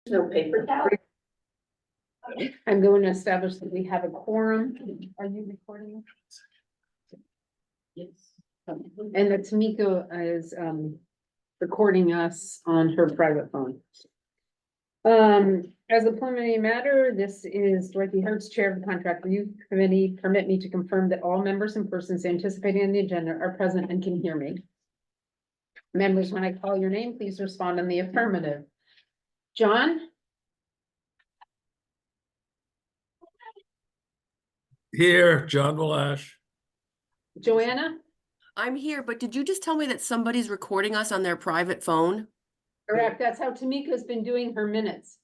No paper towel? I'm going to establish that we have a quorum. Are you recording? Yes. And that Tamika is recording us on her private phone. As a preliminary matter, this is Dorothy Hertz, Chair of the Contract Review Committee. Permit me to confirm that all members and persons anticipating on the agenda are present and can hear me. Members, when I call your name, please respond in the affirmative. John? Here, John Malash. Joanna? I'm here, but did you just tell me that somebody's recording us on their private phone? Correct, that's how Tamika's been doing her minutes.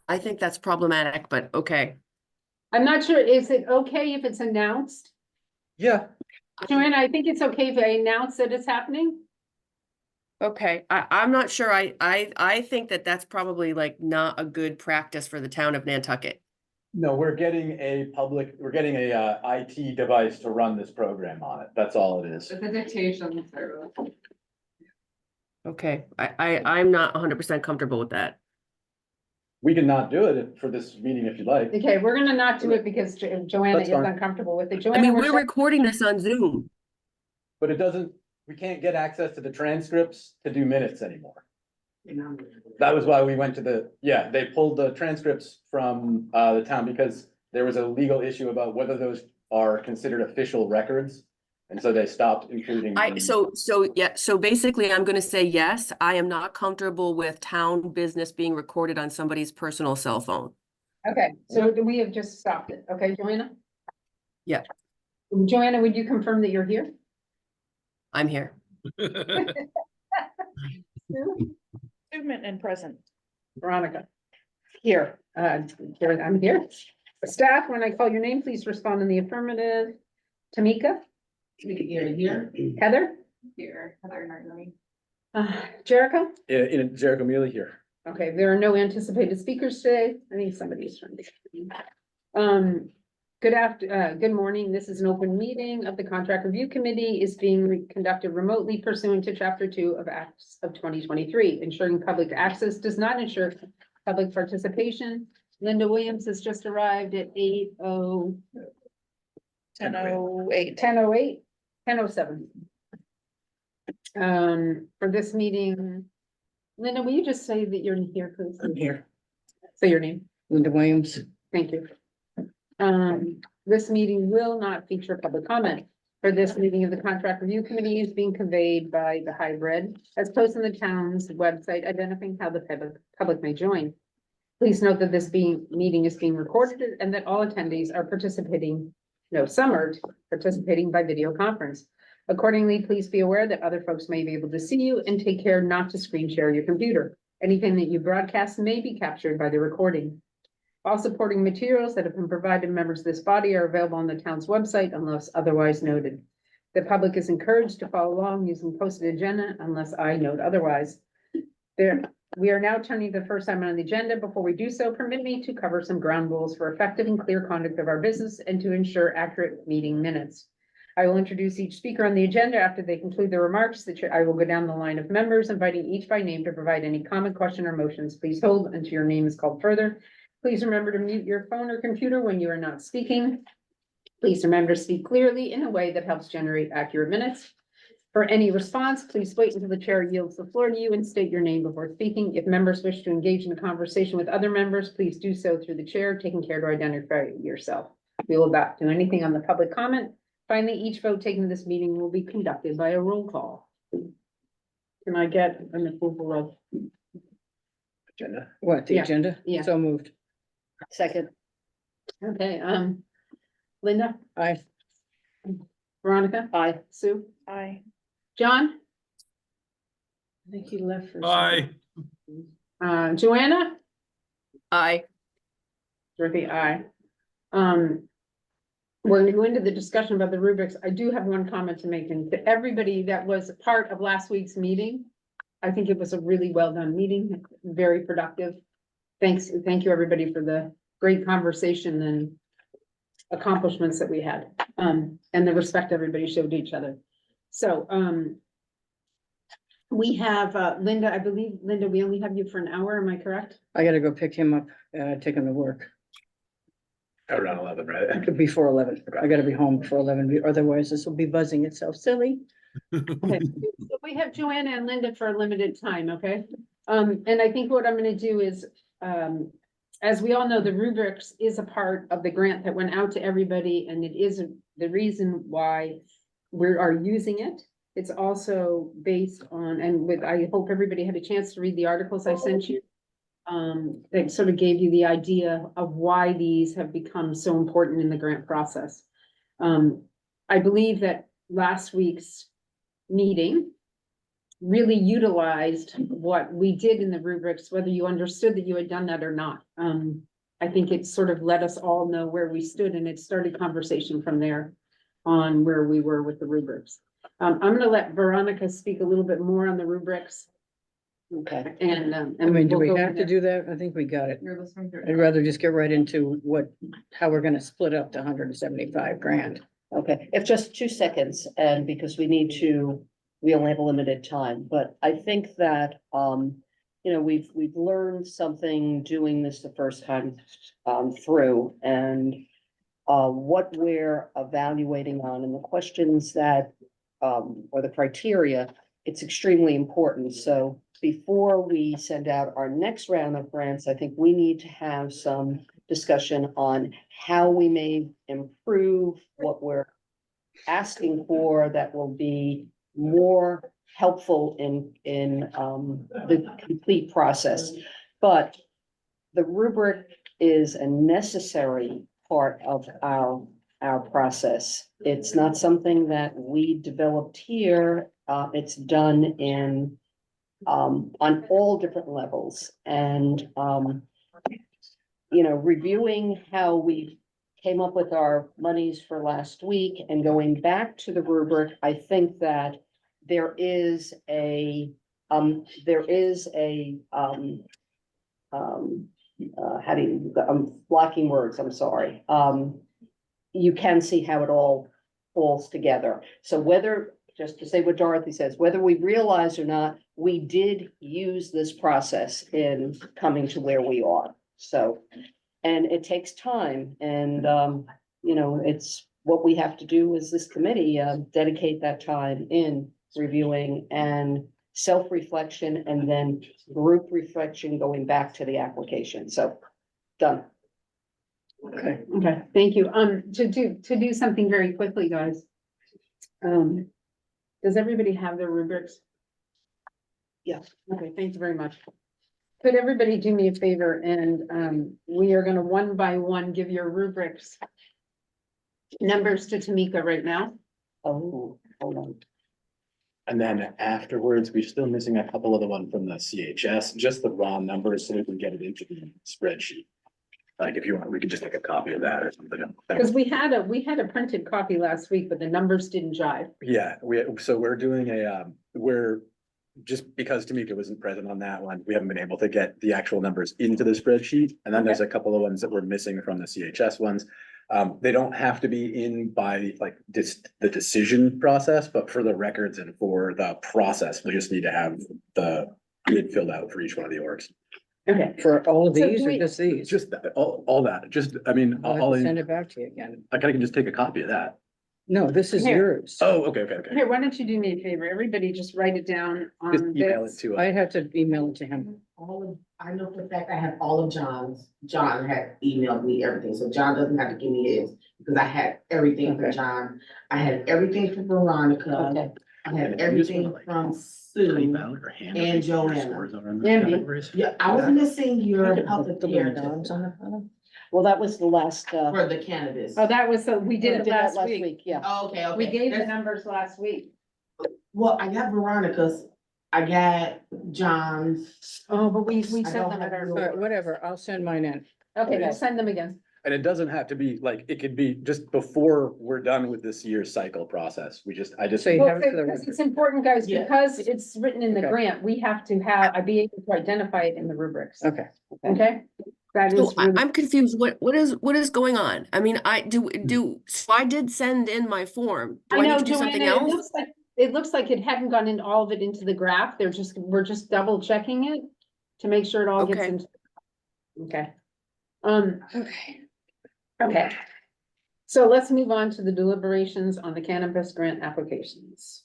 I think that's problematic, but okay. I'm not sure, is it okay if it's announced? Yeah, Joanna, I think it's okay if I announce that it's happening. Okay, I'm not sure. I think that that's probably like not a good practice for the town of Nantucket. no, we're getting a IT device to run this program on it. That's all it is. It's a dictation service. Okay, I'm not 100% comfortable with that. We can not do it for this meeting if you'd like. Okay, we're gonna not do it because Joanna That's is fine. uncomfortable with it. I Joanna, mean, we're we're shut- recording this on Zoom. But it doesn't, we can't get access to the transcripts to do minutes anymore. That was why we went to they pulled the transcripts from the town because there was a legal issue about whether those are considered official records. And so they stopped including. them. So basically I'm gonna say yes, I am not comfortable with town business being recorded on somebody's personal cell phone. Okay, so we have just stopped it. Okay, Joanna? Yeah. Joanna, would you confirm that you're here? I'm here. Movement and present. Veronica? Here, I'm here. Staff, when I call your name, please respond in the affirmative. Tamika? Here. Heather? Here, Heather Nardoni. Jericho? In Jericho Mealy here. Okay, there are no anticipated speakers today. I think somebody's trying to. Good morning. This is an open meeting of the Contract Review Committee is being conducted remotely pursuant to Chapter 2 of Acts of 2023. Ensuring public access does not ensure public participation. Linda Williams has just arrived at 10:08. 10:07. For this meeting, Linda, will you just say that you're here, please? I'm here. Say your name. Linda Williams. Thank you. This meeting will not feature public comment. For this meeting of the Contract Review Committee is being conveyed by the hybrid as posted on the town's website identifying how the public may join. Please note that this meeting is being recorded and that all attendees are participating by video conference. Accordingly, please be aware that other folks may be able to see you and take care not to screen share your computer. Anything that you broadcast may be captured by the recording. All supporting materials that have been provided to members of this body are available on the town's website unless otherwise noted. The public is encouraged to follow along using posted agenda unless I note otherwise. We are now turning to the first item on the agenda. Before we do so, permit me to cover some ground rules for effective and clear conduct of our business and to ensure accurate meeting minutes. I will introduce each speaker on the agenda. After they conclude their remarks, I will go down the line of members, inviting each by name to provide any comment, question, or motions. Please hold until your name is called further. Please remember to mute your phone or computer when you are not speaking. Please remember to speak clearly in a way that helps generate accurate minutes. For any response, please wait until the chair yields the floor to you and state your name before speaking. If members wish to engage in a conversation with other members, please do so through the chair, taking care to identify yourself. We will not do anything on the public comment. Finally, each vote taken in this meeting will be conducted by a roll call. Can I get an approval of? Agenda. What, the Yeah. agenda? Yeah. So moved. Second. Okay, Linda, Aye. Veronica? Aye. Sue? Aye. John? I think he left for. Aye. Joanna? Aye. Dorothy, aye. We're gonna go into the discussion about the rubrics. I do have one comment to make, and to everybody that was part of last week's meeting. I think it was a really well done meeting, very productive. Thank you, everybody, for the great conversation and accomplishments that we had, and the respect everybody showed to each other. So, We have, Linda, I believe, Linda, we only have you for an hour, am I correct? I gotta go pick him up, take him to work Around 11, right? before 11. I gotta be home before 11, otherwise this will be buzzing itself silly. Okay, so we have Joanna and Linda for a limited time, okay? And I think what I'm gonna do is, as we all know, the rubrics is a part of the grant that went out to everybody, and it is the reason why we are using it. It's also based on, and with, I hope everybody had a chance to read the articles I sent you. That sort of gave you the idea of why these have become so important in the grant process. I believe that last week's meeting really utilized what we did in the rubrics, whether you understood that you had done that or not. I think it sort of let us all know where we stood, and it started conversation from there on where we were with the rubrics. I'm gonna let Veronica speak a little bit more on the rubrics, Okay. and. I mean, do we'll we go have from to there. do that? I think we got it. You're listening through. I'd rather just get right into how we're gonna split up the 175 grand. Okay, if just 2 seconds, and because we only have a limited time, but I think that, we've learned something doing this the first time, through, and what we're evaluating on and the questions that, or the criteria, it's extremely important. So before we send out our next round of grants, I think we need to have some discussion on how we may improve what we're asking for that will be more helpful in the complete process. But the rubric is a necessary part of our process. It's not something that we developed here. It's done in on all different levels, and reviewing how we came up with our monies for last week and going back to the rubric, I think that there is a how do you, I'm blocking words, I'm sorry. You can see how it all falls together. So whether, just to say what Dorothy says, whether we realize or not, we did use this process in coming to where we are. So, and it takes time, and it's what we have to do as this committee, dedicate that time in reviewing and self-reflection, and then group reflection going back to the application. So, done. Okay. Okay, thank you. To do something very quickly, guys. Does everybody have their rubrics? Yeah. Okay, thank you very much. Could everybody do me a favor, and we are gonna one by one give your rubrics numbers to Tamika right now. Oh, hold on. And then afterwards, we're still missing a couple of the one from the CHS, just the raw numbers, so we can get it into the spreadsheet. Like if you want, we could just take a copy of that or something. Because we had a printed copy last week, but the numbers didn't jive. Yeah, so we're doing just because Tamika wasn't present on that one, we haven't been able to get the actual numbers into the spreadsheet. And then there's a couple of ones that we're missing from the CHS ones. They don't have to be in by like the decision process, but for the records and for the process, we just need to have the grid filled out for each one of the orgs. Okay, For all of So these do or we- just these? Just all that, just, I mean, I'll have all to send in, it back to you again. I can just take a copy of that. No, this is Here. yours. Oh, okay. here, why don't you do me a favor? Everybody just write it down Just on email it this. to I us. have to email it to him. I know for a fact I have all of John's. John had emailed me everything, so John doesn't have to give me his, because I had everything from Okay. John. I had everything from Veronica. Okay. I had And you just wanna, everything like, from Type Sue. out or hand and everything, your Joanna. scores are in those Andy. categories. Yeah, I was missing your health The and little care dogs on the bottom? Well, that was the last, for the cannabis. Oh, that was, so we did it that last week. Yeah. Oh, okay, okay. We gave the That's- numbers last week. Well, I got Veronica's, I got John's. Oh, but we I sent don't them at have our, All right, whatever, I'll send mine in. okay, Okay. we'll send them again. And it doesn't have to be like, it could be just before we're done with this year's cycle process. I just. So you Well, have it for the because record. it's important, guys, Yeah. because it's written in the Okay. grant, we have to be able to identify it in the rubrics, Okay. okay? That So is really, I'm confused. What is going on? I mean, so I did send in my form. Do I need know, to do something Joanna, else? it looks like it hadn't gone in all of it into the graph. We're just double checking it to make sure it all gets Okay. into. Okay. Okay. Okay. So let's move on to the deliberations on the cannabis grant applications.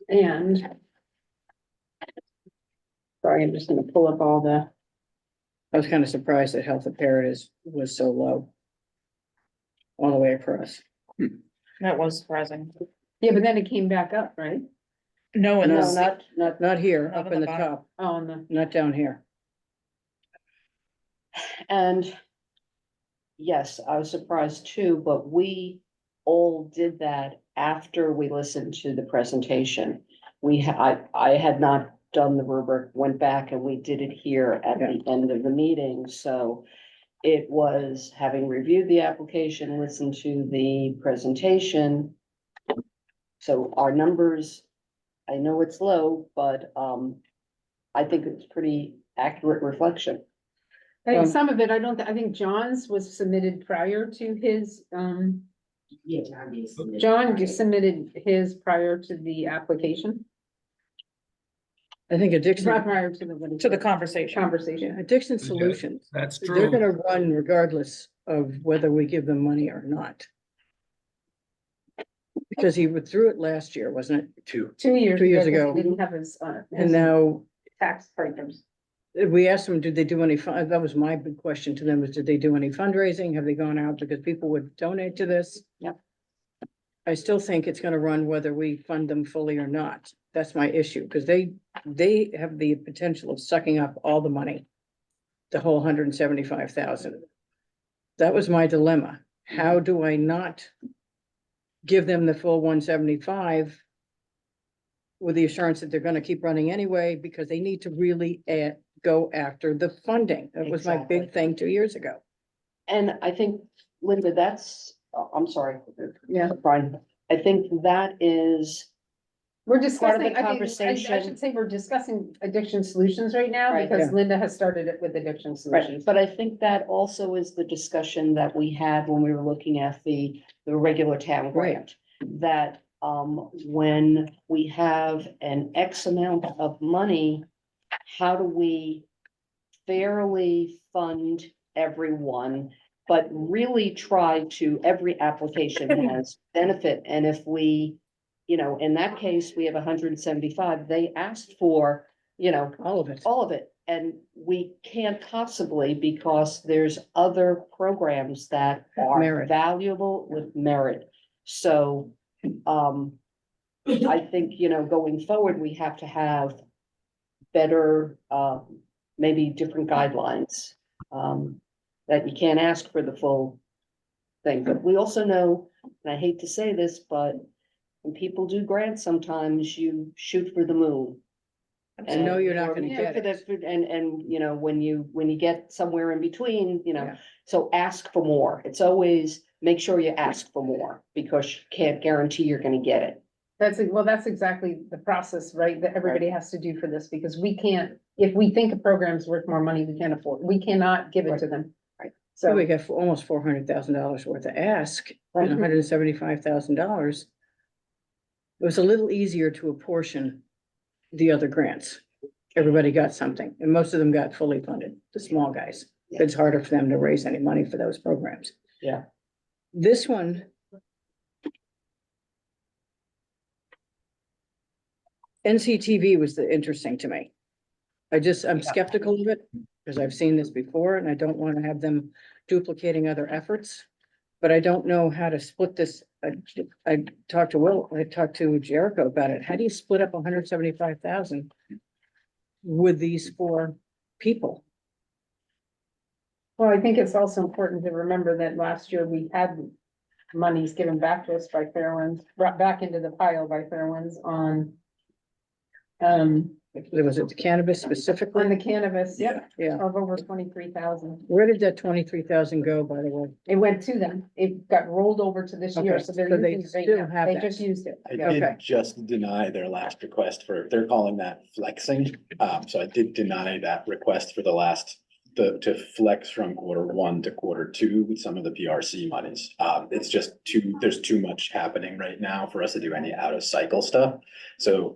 And. Sorry, I'm just gonna pull up all the, I was kind of surprised that Health Imperatives was so low. All the way across. That was surprising. yeah, but then it came back up, right? No, and No, No, Not here, Not up on in the the bottom. top, On the, not down here. And yes, I was surprised too, but we all did that after we listened to the presentation. I had not done the rubric, went back and we did it here at the end of the meeting, so it was having reviewed the application, listened to the presentation. So our numbers, I know it's low, but I think it's pretty accurate reflection. I think some of it, I think John's was submitted prior to his, Yeah, John did. submit. John submitted his prior to the application. I think Not Addiction, prior to the. what is to the it? conversation. Conversation. Addiction Solutions, That's they're true. gonna run regardless of whether we give them money or not. Because he withdrew it last year, wasn't it? 2. 2 years. 2 years 'cause ago. He didn't have his, And now tax papers. we asked them, did they do any fun, that was my big question to them, was did they do any fundraising? Have they gone out because people would donate to this? Yep. I still think it's gonna run whether we fund them fully or not. That's my issue, because they have the potential of sucking up all the money. The whole 175,000. That was my dilemma. How do I not give them the full 175? With the assurance that they're gonna keep running anyway, because they need to really go after the funding. That was my big Exactly. thing 2 years ago. And I think, Linda, I'm sorry. Yeah. Brian, I think that is, We're Part of discussing, the I think, I conversation- should say we're discussing addiction solutions right now, Right. because Yeah. Linda has started it with addiction right, solutions. but I think that also is the discussion that we had when we were looking at the regular town Right. grant. That, when we have an X amount of money, how do we fairly fund everyone? But really try to, every application has benefit, and if we, in that case, we have 175, they asked for, All of it. all of it. And we can't possibly, because there's other programs that are Merit. valuable with merit. So, I think, going forward, we have to have better, maybe different guidelines. That you can't ask for the full thing, but we also know, and I hate to say this, but when people do grants, sometimes you shoot for the moon. And know you're not or gonna shoot get for it. the- And, when you get somewhere in between, Yeah. so ask for more. It's always, make sure you ask for more, because you can't guarantee you're gonna get it. That's exactly the process, right, that everybody has to do for this, because we can't, if we think a program's worth more money, we can't afford, we cannot give it to them. Right. So So, we got almost $400,000 worth of ask and Right. $175,000. It was a little easier to apportion the other grants. Everybody got something, and most of them got fully funded, the small guys. It's harder for them to raise any money for those programs. Yeah. This one. NCTV was interesting to me. I'm skeptical of it, because I've seen this before, and I don't want to have them duplicating other efforts. But I don't know how to split this. I talked to Jericho about it. How do you split up 175,000 with these 4 people? well, I think it's also important to remember that last year we had monies given back to us by Fairwinds, brought back into the pile by Fairwinds on Was it the cannabis on specifically? the cannabis. Yep. Yeah. Of over 23,000. Where did that 23,000 go, by the way? It went to them. It got rolled over to this year, Okay, so they're so they using it right still now. have They that. just used it. I Yeah. did Okay. just deny their last request they're calling that flexing. So I did deny that request for the last to flex from Q1 to Q2 with some of the PRC monies. It's just there's too much happening right now for us to do any out of cycle stuff. So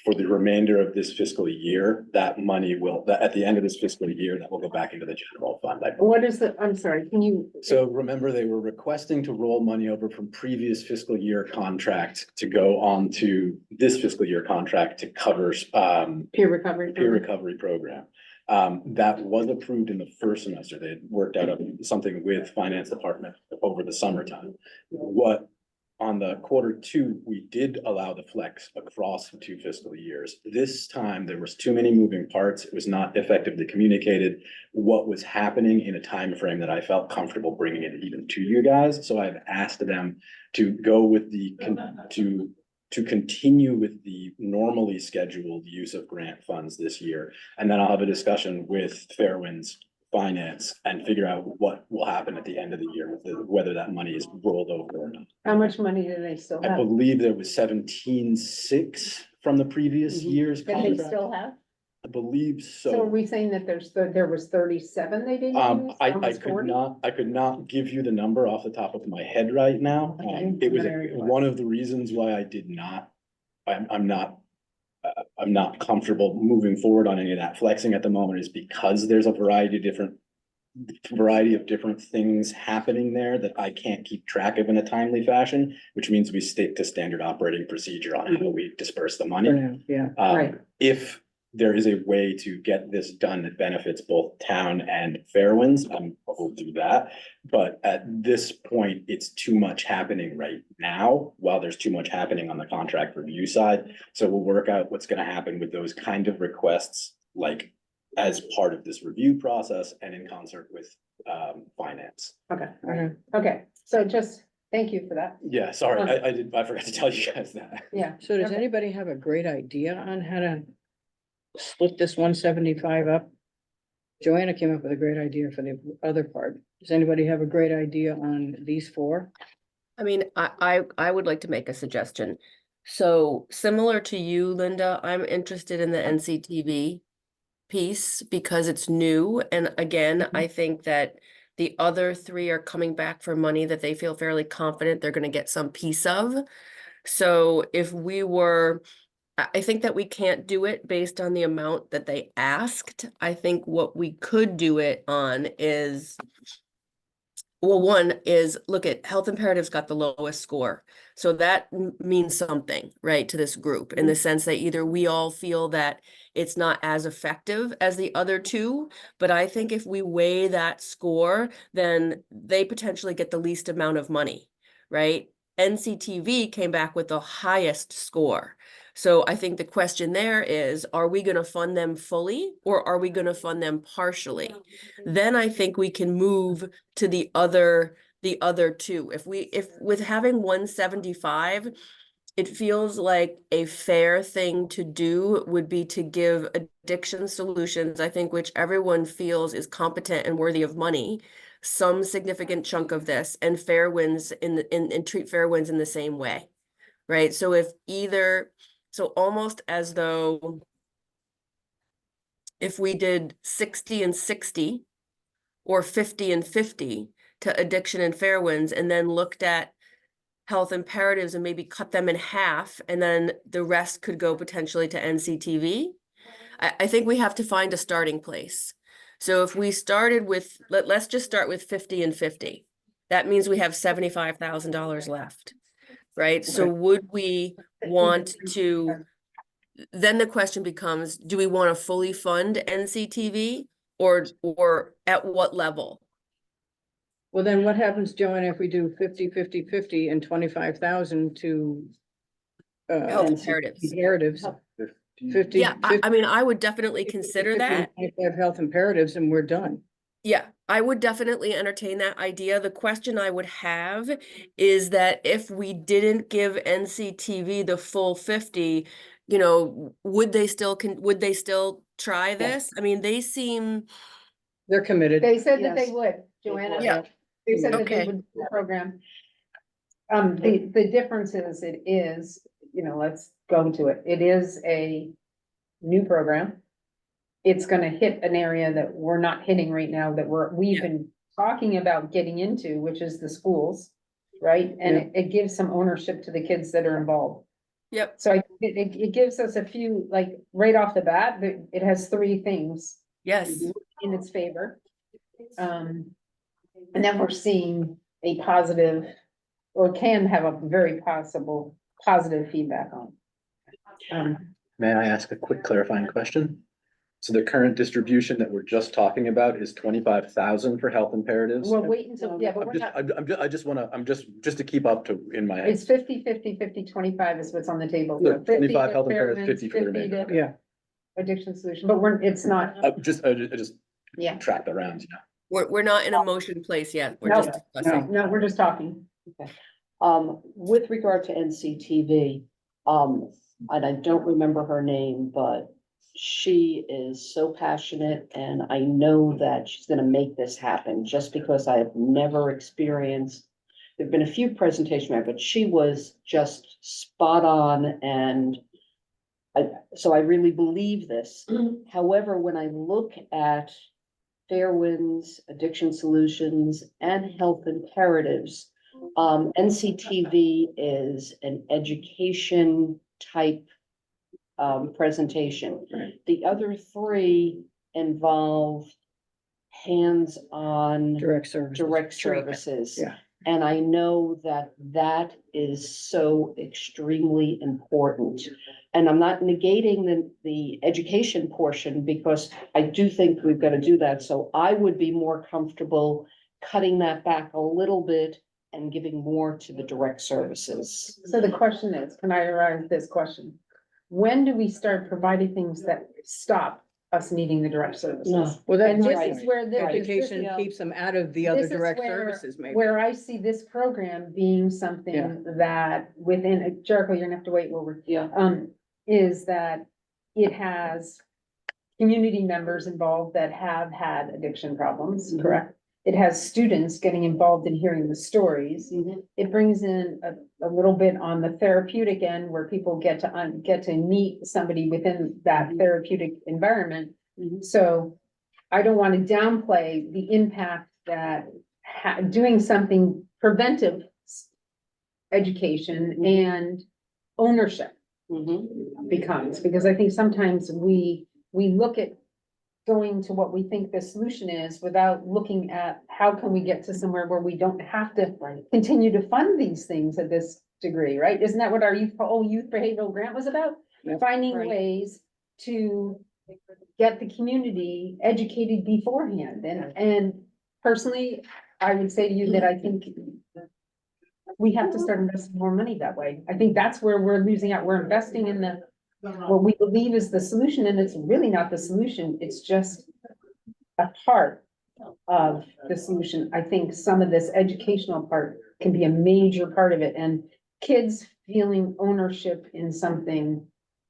for the remainder of this fiscal year, that money at the end of this fiscal year, that will go back into the general fund. What is I'm sorry, can you? So remember, they were requesting to roll money over from previous fiscal year contract to go on to this fiscal year contract to cover Peer recovery. peer recovery program. That was approved in the first semester. They had worked out something with finance department over the summertime. On the Q2, we did allow the flex across 2 fiscal years. This time, there was too many moving parts. It was not effectively communicated what was happening in a time frame that I felt comfortable bringing it even to you guys. So I've asked them to go with to continue with the normally scheduled use of grant funds this year. And then I'll have a discussion with Fairwinds Finance and figure out what will happen at the end of the year, whether that money is rolled over or not. How much money do they still I have? believe there was 17.6 from the previous year's That they contract. still have? I believe So are so. we saying that there was 37 they didn't use? I Almost could 40? not give you the number off the top of my head right now. Okay. It was Very well. one of the reasons why I did not, I'm not comfortable moving forward on any of that flexing at the moment is because there's a variety of different things happening there that I can't keep track of in a timely fashion, which means we stick to standard operating procedure on how we disperse the money. For now, yeah. Right. If there is a way to get this done that benefits both town and Fairwinds, we'll do that. But at this point, it's too much happening right now, while there's too much happening on the contract review side. So we'll work out what's gonna happen with those kind of requests, like as part of this review process and in concert with finance. Okay, Okay. okay, so just, thank you for that. Yeah, sorry, I forgot to tell you guys that. Yeah. So does Okay. anybody have a great idea on how to split this 175 up? Joanna came up with a great idea for the other part. Does anybody have a great idea on these 4? I mean, I would like to make a suggestion. So similar to you, Linda, I'm interested in the NCTV piece because it's new. And again, I think that the other 3 are coming back for money that they feel fairly confident they're going to get some piece of. So if we were, I think that we can't do it based on the amount that they asked. I think what we could do it on is, well, one is look at Health Imperatives got the lowest score. So that means something, right, to this group in the sense that either we all feel that it's not as effective as the other 2, but I think if we weigh that score, then they potentially get the least amount of money, right? NCTV came back with the highest score. So I think the question there is, are we going to fund them fully or are we going to fund them partially? Then I think we can move to the other 2. If with having 175, it feels like a fair thing to do would be to give Addiction Solutions, I think, which everyone feels is competent and worthy of money, some significant chunk of this, and Fairwinds and treat Fairwinds in the same way, right? So so almost as though if we did 60 and 60 or 50 and 50 to Addiction and Fairwinds and then looked at Health Imperatives and maybe cut them in half and then the rest could go potentially to NCTV. I think we have to find a starting place. So if we started with, let's just start with 50 and 50. That means we have $75,000 left, right? So would we want to, then the question becomes, do we want to fully fund NCTV or at what level? Well, then what happens, Joanna, if we do 50, 50, 50 and 25,000 to Health Imperatives. Imperatives? 50. Yeah, I mean, I would definitely consider that. Have Health Imperatives and we're done. Yeah, I would definitely entertain that idea. The question I would have is that if we didn't give NCTV the full 50, you know, would they still try this? I mean, they seem, They're committed. They said that they Yes. would, Joanna. Yeah. They said that they Okay. would do the program. The difference is, it is, you know, let's go to it. It is a new program. it's gonna hit an area that we're not hitting right now, that we've Yeah. been talking about getting into, which is the schools, right? And Yeah. it gives some ownership to the kids that are involved. Yep, So it gives us a few, like, right off the bat, it has three things yes, in its favor. And then we're seeing a positive, or can have a very possible positive feedback on. May I ask a quick clarifying question? So the current distribution that we're just talking about is 25,000 for health imperatives? We'll wait until, yeah, but I'm we're just, not, I just wanna, just to keep up to, in my head. it's 50-50-50-25 is what's on the table. So So 50 25 to health imperatives, experiments, 50 for the 50 remainder. to Yeah, addiction solution, but it's not, I just yeah, tracked around, you know. we're not in a motion place yet, we're No, just discussing. no, we're just talking. With regard to NCTV, and I don't remember her name, but she is so passionate and I know that she's gonna make this happen just because I have never experienced. There've been a few presentations, but she was just spot on and so I really believe this. However, when I look at Fairwinds, Addiction Solutions, and Health Imperatives, NCTV is an education type presentation. The other three involve hands-on direct service. direct services. Yeah. And I know that that is so extremely important. And I'm not negating the education portion because I do think we've got to do that. So I would be more comfortable cutting that back a little bit and giving more to the direct services. So the question is, can I arise this question? When do we start providing things that stop us needing the direct services? Well, that's And my this point. is where this Education is, keeps them out of the other this is direct where- services, maybe. where I see this program being something that within, Jericho, you're gonna have to wait while we're, Yeah. is that it has community members involved that have had addiction problems, Mhm. correct? It has students getting involved in hearing the stories. Mhm. It brings in a little bit on the therapeutic end where people get to meet somebody within that therapeutic environment. Mhm. So I don't want to downplay the impact that doing something preventive education and ownership Mhm. becomes, because I think sometimes we look at going to what we think the solution is without looking at how can we get to somewhere where we don't have to continue to fund these things at this degree, right? Isn't that what our youth behavioral grant was about? Yep. Finding Right. ways to get the community educated beforehand. And personally, I would say to you that I think we have to start investing more money that way. I think that's where we're losing out. We're investing in what we believe is the solution, and it's really not the solution. It's just a part of the solution. I think some of this educational part can be a major part of it, and kids feeling ownership in something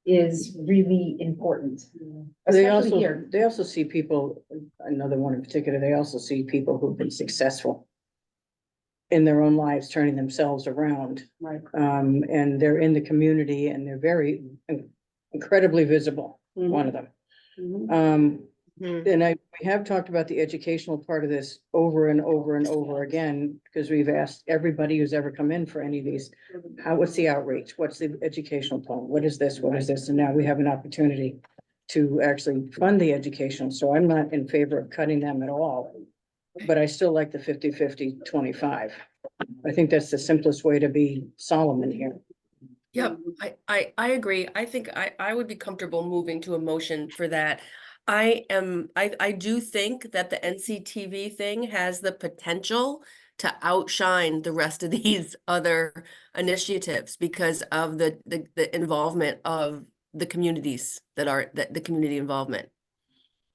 is really important. They Especially also, here. they also see people, another one in particular, they also see people who've been successful in their own lives, turning themselves around. Right. And they're in the community and they're very incredibly visible, one of them. Mhm. Mhm. And we have talked about the educational part of this over and over and over again, because we've asked everybody who's ever come in for any of these, what's the outreach? What's the educational plan? What is this? What is this? And now we have an opportunity to actually fund the education. So I'm not in favor of cutting them at all. But I still like the 50-50-25. I think that's the simplest way to be Solomon here. Yep, I agree. I think I would be comfortable moving to a motion for that. I do think that the NCTV thing has the potential to outshine the rest of these other initiatives because of the involvement of the communities the community involvement.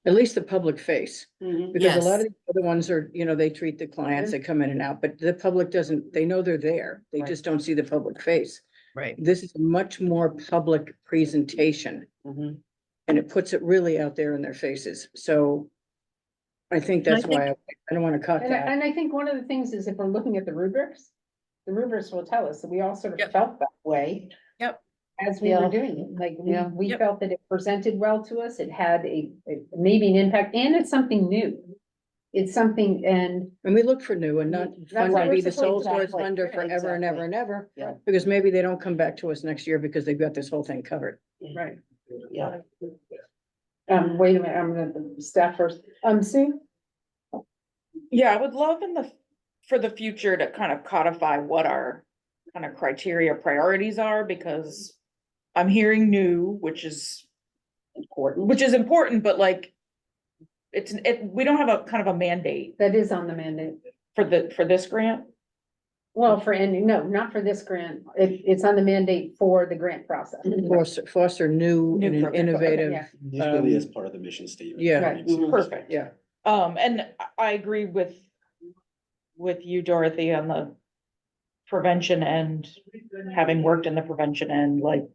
At least the public face, Mhm. because a lot Yes. of the other ones are, they treat the clients, they come in and out, but the public doesn't, they know they're there. They Right. just don't see the public face. Right. This is a much more public presentation Mhm. and it puts it really out there in their faces. So I think that's why I don't want to cut that. And I think one of the things is if we're looking at the rubrics will tell us that we all sort of Yep. felt that way. Yep. as we were Yeah. doing it, like, Yeah. we Yep. felt that it presented well to us, it had maybe an impact, and it's something new. It's something, and And we look for new and not That's fund what to we're be the sole supposed- source funder Exactly. forever and ever Exactly. and ever. Yeah. Because maybe they don't come back to us next year because they've got this whole thing covered. right, Yeah. wait a minute, I'm gonna, staff first, Sue? Yeah, I would love for the future to kind of codify what our kind of criteria priorities are, because I'm hearing new, which is important, but like, we don't have a kind of a mandate That is on the mandate. for this grant. Well, no, not for this grant, it's on the mandate for the grant process. Foster new New and program. innovative, Yeah. Usually as part of the mission statement. yeah. Right. Perfect. yeah. And I agree with you, Dorothy, on the prevention end, having worked in the prevention end, like,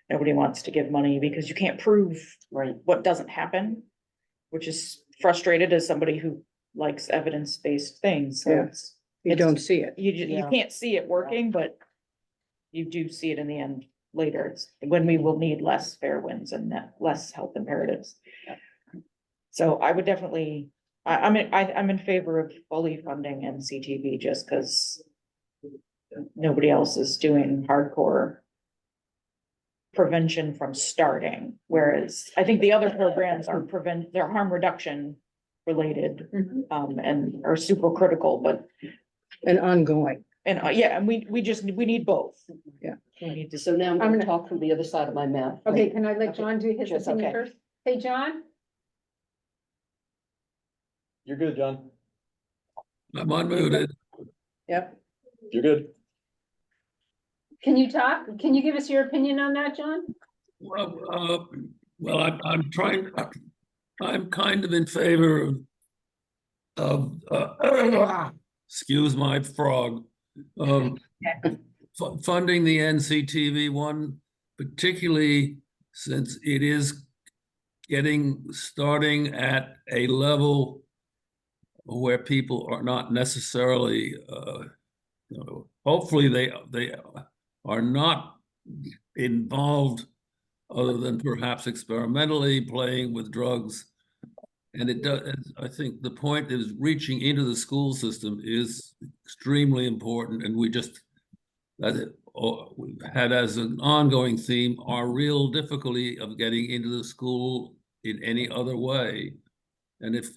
nobody wants to give money because you can't prove Right. what doesn't happen, which is frustrated as somebody who likes evidence-based things, so Yeah. it's. You don't see it. You Yeah. can't see it working, but you do see it in the end later. It's when we will need less fair winds and less health imperatives. So I would definitely, I'm in favor of fully funding NCTV just because nobody else is doing hardcore prevention from starting, whereas I think the other programs are they're harm reduction related, Mhm. and are super critical, but And ongoing. and yeah, and we need both. Yeah. We need to. So now I'm I'm gonna gonna- talk from the other side of my mouth. Okay, can I let Okay. John do his Just opinion okay. first? Hey, John? You're good, John. I'm unmuted. Yep. You're good. Can you talk? Can you give us your opinion on that, John? Well, I'm trying, I'm kind of in favor of excuse my frog, funding the NCTV one, particularly since it is starting at a level where people are not necessarily, hopefully they are not involved other than perhaps experimentally playing with drugs. And it does, I think the point is reaching into the school system is extremely important. And we just, we've had as an ongoing theme, our real difficulty of getting into the school in any other way. And if,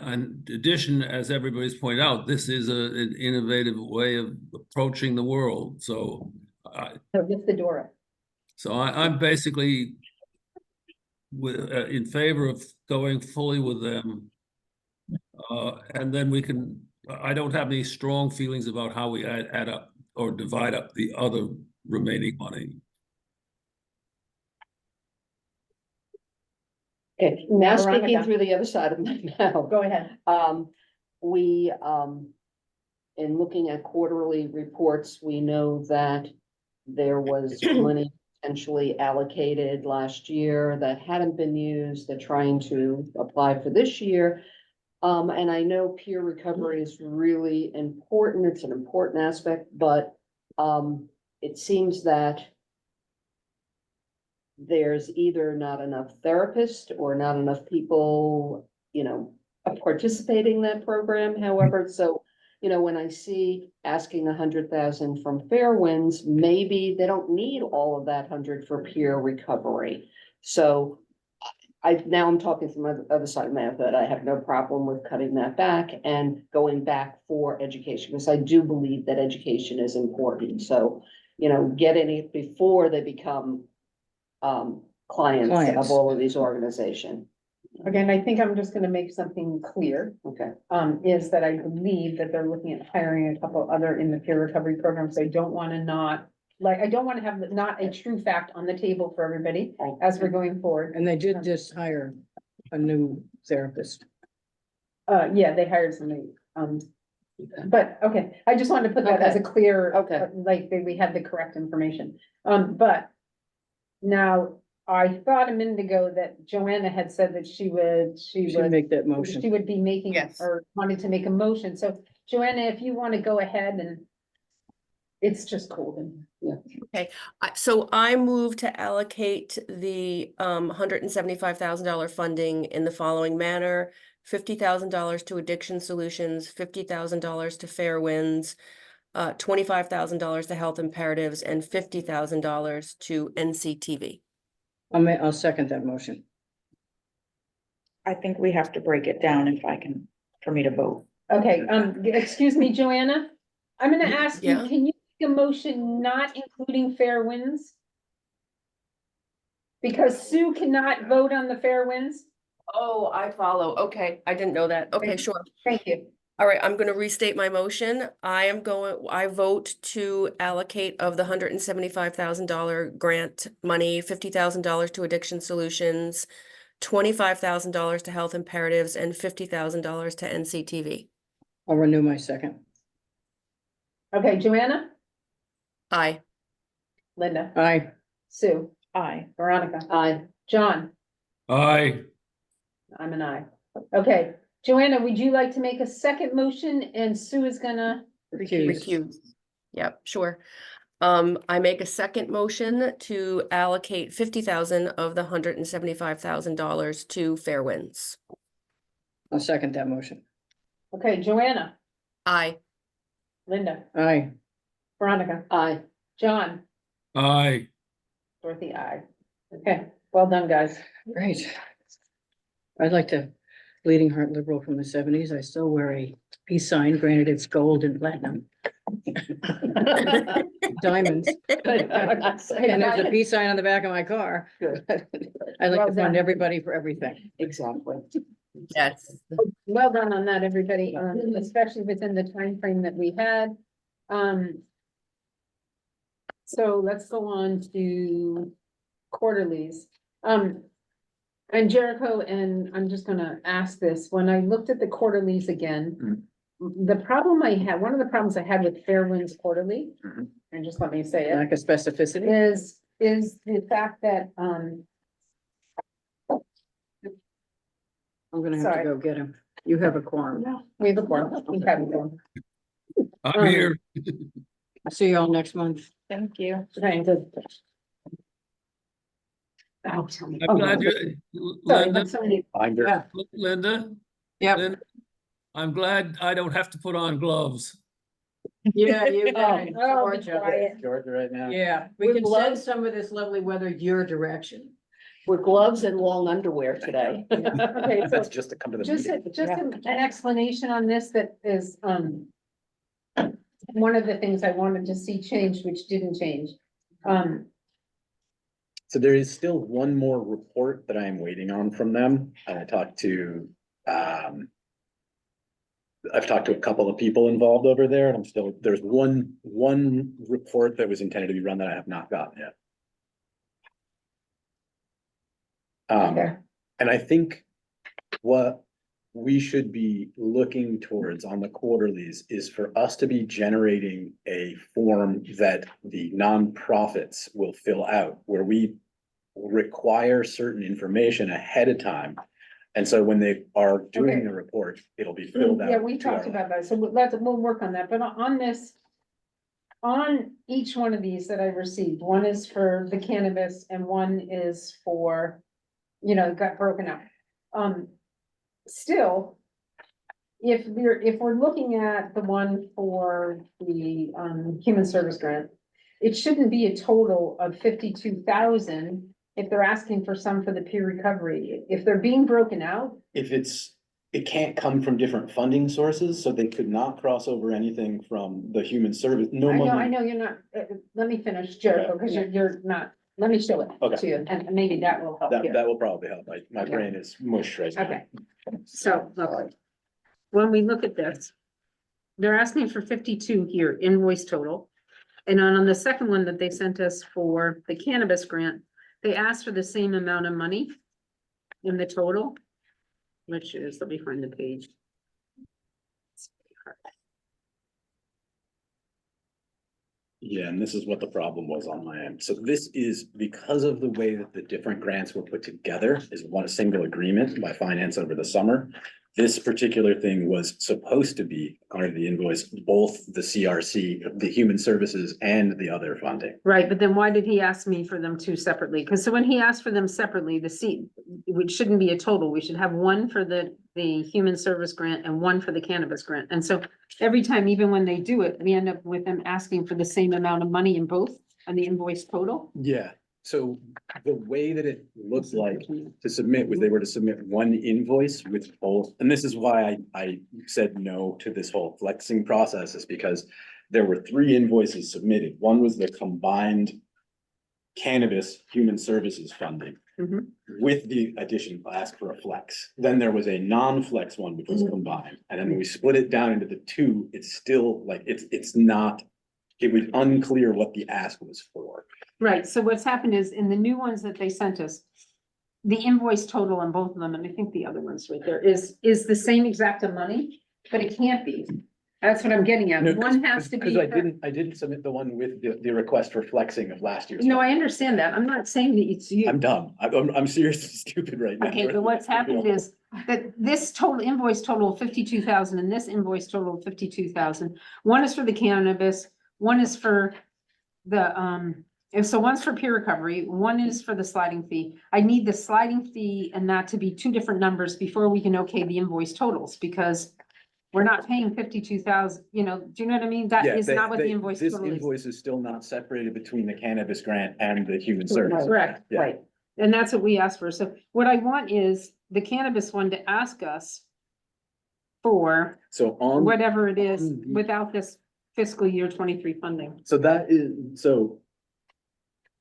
in addition, as everybody's pointed out, this is an innovative way of approaching the world. So So lift the door up. I'm basically in favor of going fully with them. And then we can, I don't have any strong feelings about how we add up or divide up the other remaining money. Okay, now speaking Veronica. through the other side of my mouth. Go ahead. We, in looking at quarterly reports, we know that there was money potentially allocated last year that hadn't been used. They're trying to apply for this year. And I know peer recovery is really important. It's an important aspect, but, it seems that there's either not enough therapists or not enough people, participating in that program, however, so, when I see asking 100,000 from Fairwinds, maybe they don't need all of that 100 for peer recovery. So now I'm talking from the other side of my mouth, that I have no problem with cutting that back and going back for education, because I do believe that education is important, so, getting it before they become clients Clients. of all of these organizations. Again, I think I'm just gonna make something clear, Okay, is that I believe that they're looking at hiring a couple other in the peer recovery programs. I don't wanna I don't wanna have not a true fact on the table for everybody as we're going forward. And they did just hire a new therapist. Yeah, they hired somebody, but, okay, I just wanted to put that as a clear. Okay. Like, that we had the correct information, but now, I thought a minute ago that Joanna had said that she would Make that motion. she would be making, Yes. or wanted to make a motion, so Joanna, if you wanna go ahead and It's just cold in here. So I move to allocate the $175,000 funding in the following manner. $50,000 to Addiction Solutions, $50,000 to Fair Winds, $25,000 to Health Imperatives, and $50,000 to NCTV. I'll second that motion. I think we have to break it down if I can, for me to vote. Okay, excuse me, Joanna, I'm gonna ask you, Yeah. can you make a motion not including Fair Winds? Because Sue cannot vote on the Fair Winds. Oh, I follow. Okay, I didn't know that. Okay, Thank- sure. Thank you. All right, I'm gonna restate my motion. I vote to allocate of the $175,000 grant money, $50,000 to Addiction Solutions, $25,000 to Health Imperatives, and $50,000 to NCTV. I'll renew my second. Okay, Joanna, Aye. Linda, Aye. Sue, Aye. Veronica, Aye. John, Aye, I'm an aye. Okay, Joanna, would you like to make a second motion and Sue is gonna, Recuse. Yep, sure. I make a second motion to allocate 50,000 of the $175,000 to Fair Winds. I'll second that motion. okay, Joanna, Aye. Linda, Aye. Veronica, Aye. John, aye. Dorothy, aye. Okay, well done, guys. Great. I'd like to, Bleeding Heart Liberal from the 70s. I still wear a peace sign, granted it's gold and platinum. Diamonds. And there's a peace sign on the back of my car. I like Well to done. fund everybody for everything. Exactly. Yes. Well done on that, everybody, especially within the time frame that we had. So let's go on to quarterlies. And Jericho, and I'm just gonna ask this, when I looked at the quarterlies again, the problem I had, one of the problems I had with Fairwinds quarterly, Mhm. and just let me say it, Lack of specificity. is the fact that, I'm gonna have Sorry. to go get him. You have a quorum now. we have a quorum, we have a quorum. I'm here. I'll see you all next month. Thank you. Okay, good. Oh, tell me. I'm glad Sorry, you, Linda, that's somebody- Binder. Yeah. Linda. Yep. Linda, I'm glad I don't have to put on gloves. Yeah, you. Oh, be quiet. Georgia right now. Yeah, we With can send gloves? some of this lovely weather your direction. With gloves and long underwear today. Okay, so That's just to come to the just, meeting. an explanation on this that is, one of the things I wanted to see changed, which didn't change. So there is still one more report that I am waiting on from them. And I talked to, I've talked to a couple of people involved over there and there's one report that was intended to be run that I have not gotten yet. Okay. And I think what we should be looking towards on the quarterlies is for us to be generating a form that the nonprofits will fill out, where we require certain information ahead of time. And so when they are doing Okay. the report, it'll be filled out. Yeah, we to talked our- about that, so we'll work on that, but on this. On each one of these that I received, one is for the cannabis and one is for, got broken out. Still. If we're looking at the one for the, human service grant. It shouldn't be a total of 52,000 if they're asking for some for the peer recovery, if they're being broken out. It can't come from different funding sources, so they could not cross over anything from the human service, no I money. know you're not, let me finish, Jericho, because you're not, let me show it Okay. to you, and maybe that will help you. That will probably help. My Okay. brain is mush right now. Okay, so, look, when we look at this, they're asking for 52 here, invoice total. And on the second one that they sent us for the cannabis grant, they asked for the same amount of money in the total, which is, let me find the page. Yeah, and this is what the problem was on my end. So this is because of the way that the different grants were put together is one single agreement by finance over the summer. This particular thing was supposed to be under the invoice, both the CRC, the human services and the other funding. Right, but then why did he ask me for them two separately? Because so when he asked for them separately, it shouldn't be a total. We should have one for the human service grant and one for the cannabis grant. And so every time, even when they do it, we end up with them asking for the same amount of money in both on the invoice total. Yeah, so the way that it looks like to submit was they were to submit one invoice with both, and this is why I said no to this whole flexing process, is because there were 3 invoices submitted. One was the combined cannabis human services funding Mhm. with the addition, ask for a flex. Then there was a non-flex one, which was combined, and then when we split it down into the 2, it's still like, it's not, it was unclear what the ask was for. Right, so what's happened is in the new ones that they sent us, the invoice total on both of them, and I think the other one's right there, is the same exact of money, but it can't be. That's what I'm getting at. No, One has to be. Because I didn't submit the one with the request for flexing of last year's. No, I understand that. I'm not saying that it's you. I'm dumb. I'm seriously stupid right now. Okay, but what's happened is that this total invoice total of 52,000 and this invoice total of 52,000. One is for the cannabis, one is for the, and so one's for peer recovery, one is for the sliding fee. I need the sliding fee and that to be 2 different numbers before we can okay the invoice totals, because we're not paying 52,000, do you know what I mean? That Yeah, is not what the invoice this total is. invoice is still not separated between the cannabis grant and the human service. Correct, Yeah. right. And that's what we asked for. So what I want is the cannabis one to ask us for So on. whatever it is Mhm. without this fiscal year 23 funding. So that is, so.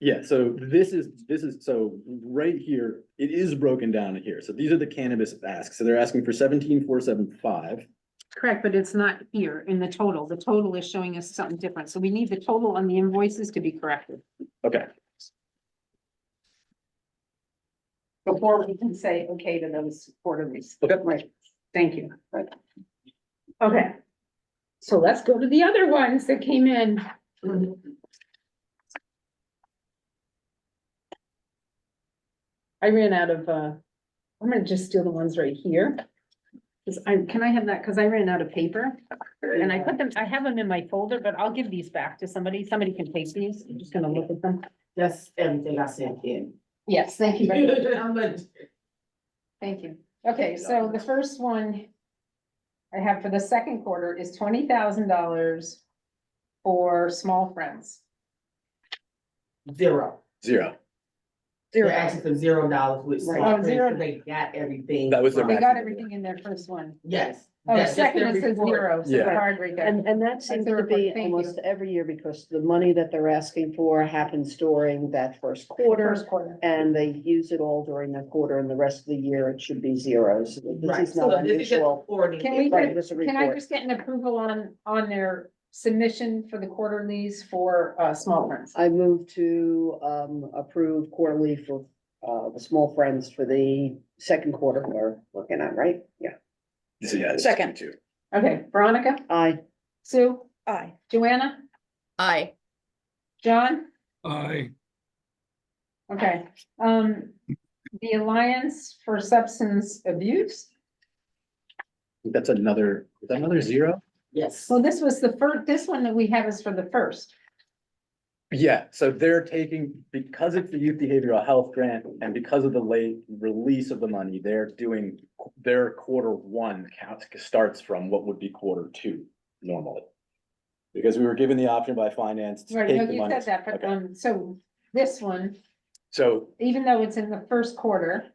Yeah, so this is, so right here, it is broken down here. So these are the cannabis asks. So they're asking for 17,475. Correct, but it's not here in the total. The total is showing us something different. So we need the total on the invoices to be corrected Okay, before we can say okay to those quarterlies. Okay. Right, thank you. Okay. So let's go to the other ones that came in. I ran out of, I'm gonna just steal the ones right here. Can I have that? Cause I ran out of paper and I put them, I have them in my folder, but I'll give these back to somebody. Somebody can take these. I'm just gonna look at them. That's everything I sent in. Yes, thank you very much. How much? Thank you. Okay, so the first one I have for the second quarter is $20,000 for small friends. Zero. zero. They're asking for $0, which Right. small Oh, zero. friends, they got everything. That was the from- They Right. got everything in their first one. Yes. Oh, That's just second their it says report. zero, so Yeah. the hard right there. And that seems the to report. be Thank you. almost every year because the money that they're asking for happens during that first quarter. First quarter. And they use it all during the quarter and the rest of the year it should be zeros. This Right, is so not this is just unusual. reporting. Can we, Right, get- just a can I report. just get an approval on their submission for the quarterlies for small friends? I move to approve quarterly for the small friends for the second quarter we're looking at, right? Yeah. So yeah, it's Second. 2. Okay, Veronica, Aye. Sue, Aye. Joanna, Aye. John? I, Okay, the Alliance for Substance Abuse. That's another, is that another 0? Yes. Well, this was the first, this one that we have is for the first. Yeah, so they're taking, because it's the youth behavioral health grant and because of the late release of the money, they're doing their Q1 count starts from what would be Q2 normally. Because we were given the option by finance to Right, take no, the you money. said that, but, Okay. so this one, So even though it's in the first quarter,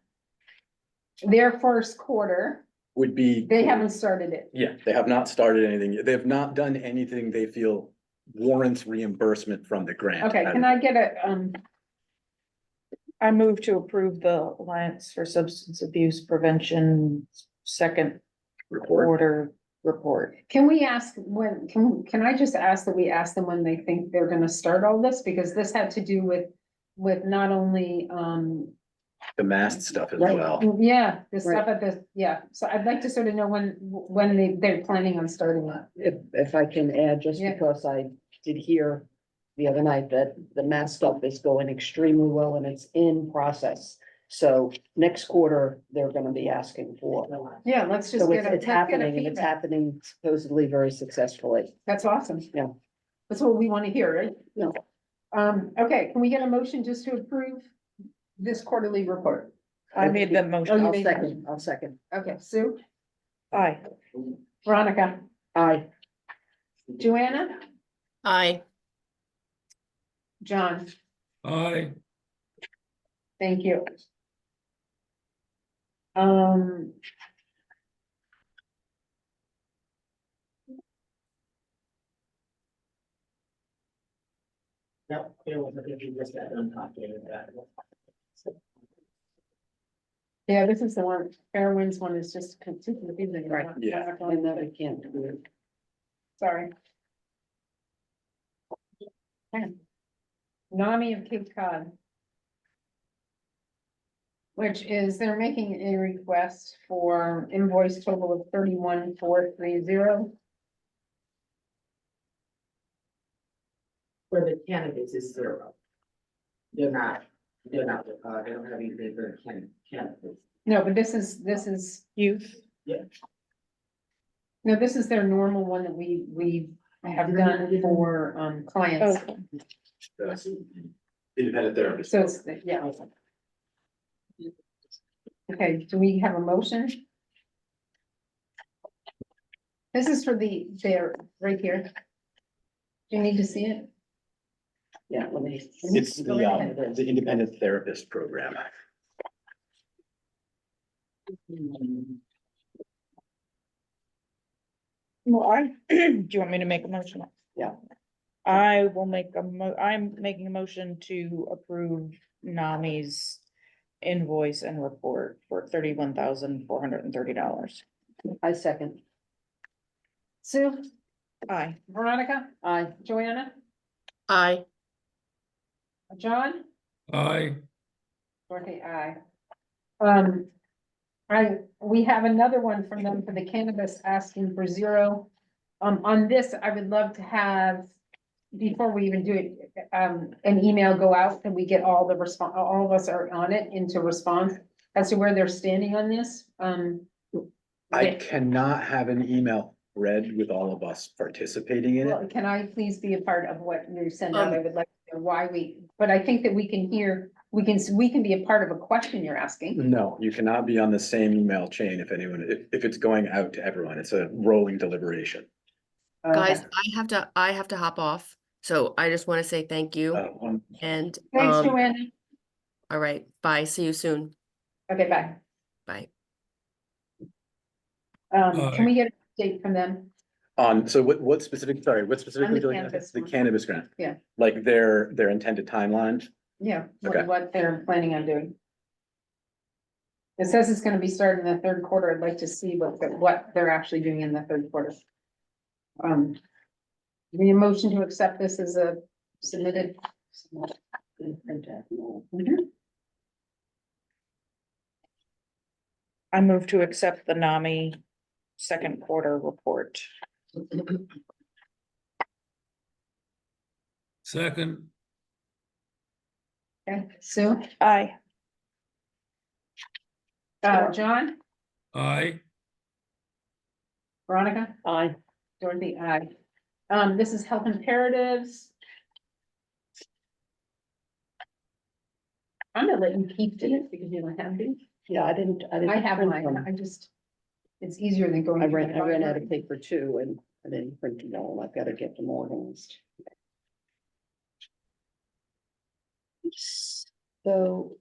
their first quarter, would be. they haven't started it. Yeah, they have not started anything. They have not done anything they feel warrants reimbursement from the grant. Okay, can I get a, I move to approve the Alliance for Substance Abuse Prevention second Report. quarter report. can we ask when, can I just ask that we ask them when they think they're gonna start all this? Because this had to do with not only, The mask stuff as right, well. yeah, the stuff at the, yeah, so I'd like to sort of know when they're planning on starting that. If I can add, just Yeah. because I did hear the other night that the math stuff is going extremely well and it's in process. So next quarter, they're gonna be asking for. Yeah, let's just So get it's, a, let's it's get a happening and it's feedback. happening supposedly very successfully. That's awesome. Yeah. That's what we want to hear, right? Yeah. Okay, can we get a motion just to approve this quarterly report? I made the Oh, motion. you I'll made- second, I'll second. Okay, Sue, Aye. Veronica, Aye. Joanna, Aye. John, Aye. thank you. No, it wasn't, if you just got done talking about that. Yeah, this is the one, Fairwinds one is just confusing. Right, yeah. And that I can't do. Sorry. Okay. NAMI of Cape Cod. Which is, they're making a request for invoice total of 31,430. For the candidates is 0. They're not, they don't have anything for candidates. No, but this is, Youth. no, this is their normal one that we have done for clients. Independent therapist. So it's, yeah. Okay, do we have a motion? This is for there, right here. Do you need to see it? Yeah, let me. It's the independent therapist program. Well, do you want me to make a motion? Yeah. I will make I'm making a motion to approve NAMI's invoice and report for $31,430. I second. Sue, Aye. Veronica, Aye. Joanna, Aye. John? Aye. Dorothy, aye. We have another one from them for the cannabis asking for 0. On this, I would love to have, before we even do it, an email go out and we get all the response, all of us are on it into response as to where they're standing on this. I cannot have an email read with all of us participating in it. Well, can I please be a part of what you send out? I would like to know why but I think that we can hear, we can be a part of a question you're asking. No, you cannot be on the same email chain if it's going out to everyone. It's a rolling deliberation. Guys, Okay. I have to hop off. So I just want to say thank you and, Thanks, Joanna. all right, bye. See you soon. Okay, bye. Bye. Can we get an update from them? So what specifically doing cannabis the one. cannabis grant? Yeah. Like their intended timeline? Yeah, Okay. what they're planning on doing. It says it's gonna be starting in the third quarter. I'd like to see what they're actually doing in the third quarter. The motion to accept this as a submitted. Mhm. I move to accept the NAMI second quarter report. Second. Okay, Sue, Aye. John, Aye. Veronica, Aye. Dorothy, aye. This is health imperatives. I'm gonna let you keep it because you don't have to. Yeah, I didn't. I have print mine, them. I just, it's easier than going. I through the ran out of library. paper too, and I didn't print them all. I've got to get them organized. So.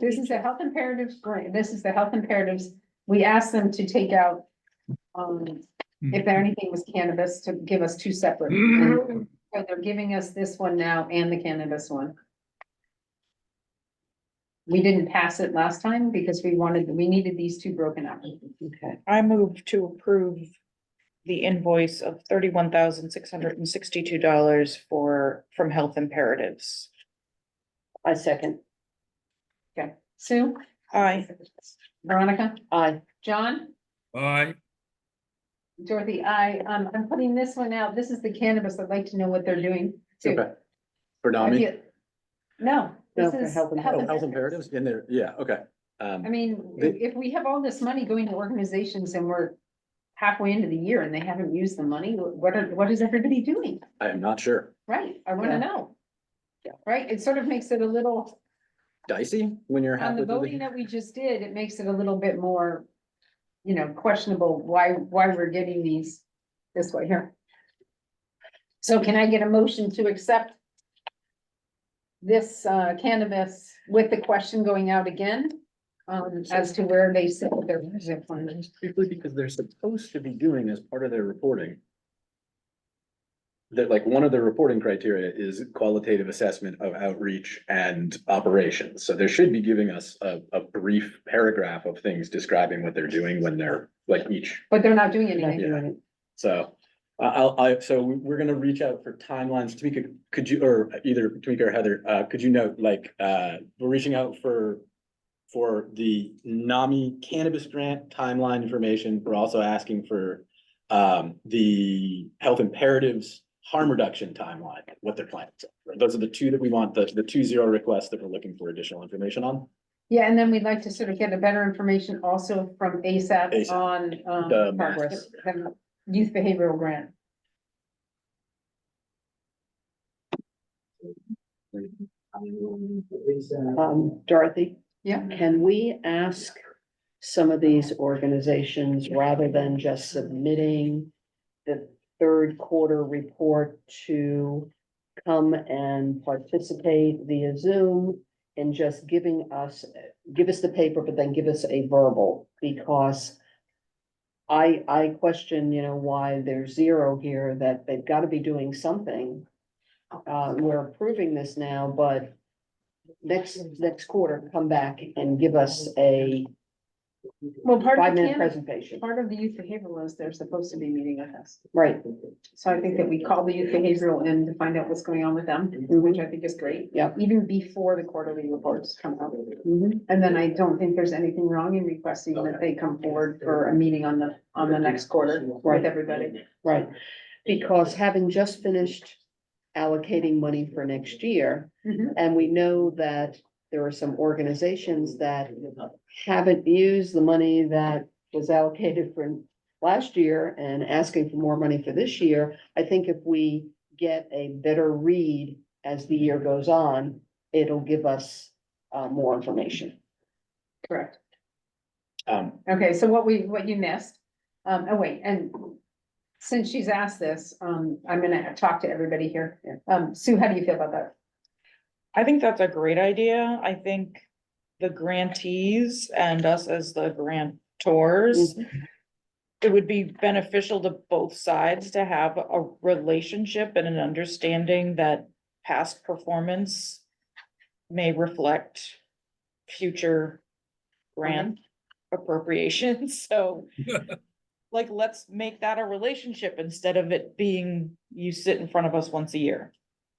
This is the health imperatives, grant. This is the health imperatives. We asked them to take out, if there anything was cannabis, to give us 2 separate. And so they're giving us this one now and the cannabis one. We didn't pass it last time because we needed these 2 broken up. Okay, I move to approve the invoice of $31,662 from Health Imperatives. I second. Okay, Sue, Aye. Veronica, Aye. John, Aye. Dorothy, I'm putting this one out. This is the cannabis. I'd like to know what they're doing too. Okay. For Dami? No, No, this for is. health and- Oh, health imperatives in there, yeah, okay. I mean, if we have all this money going to organizations and we're halfway into the year and they haven't used the money, what is everybody doing? I am not sure. Right, I wanna Yeah. know. Yeah. Right, it sort of makes it a little, Dicey when you're on halfway the through voting the. that we just did, it makes it a little bit more, questionable why we're getting these this way here. So can I get a motion to accept this cannabis with the question going out again? As to where they sit with their budget plans? Particularly because they're supposed to be doing as part of their reporting. That like one of the reporting criteria is qualitative assessment of outreach and operations. So they should be giving us a brief paragraph of things describing what they're doing when they're like each. But they're not doing Not anything. doing it. So so we're gonna reach out for timelines. Tamika, could you, or either Tamika or Heather, could you note like, we're reaching out for the NAMI cannabis grant timeline information. We're also asking for the health imperatives harm reduction timeline, what their plans are. Those are the two that we want, the 2-0 requests that we're looking for additional information on. Yeah, and then we'd like to sort of get a better information also from ASAP ASAP. on The progress, the youth behavioral grant. Dorothy? Yeah. Can we ask some of these organizations, rather than just submitting the third quarter report, to come and participate via Zoom and just give us the paper, but then give us a verbal? Because I question, why there's zero here, that they've got to be doing something. We're approving this now, but next quarter, come back and give us a Well, part of the 5-minute can, presentation. part of the youth behavioral is they're supposed to be meeting with us. Right, So I think that we call the youth behavioral in to find out what's going on with them, which I think is great. Yeah. Even before the quarterly reports come out. mhm, And then I don't think there's anything wrong in requesting that they come forward for a meeting on the next quarter Right. with everybody. right. Because having just finished allocating money for next year, Mhm. and we know that there are some organizations that haven't used the money that was allocated for last year and asking for more money for this year. I think if we get a better read as the year goes on, it'll give us more information. Correct. Um, Okay, so what you missed, oh wait, and since she's asked this, I'm gonna talk to everybody here. Sue, how do you feel about that? I think that's a great idea. I think the grantees and us as the grantors, it would be beneficial to both sides to have a relationship and an understanding that past performance may reflect future grant appropriations, so like, let's make that a relationship instead of it being you sit in front of us once a year.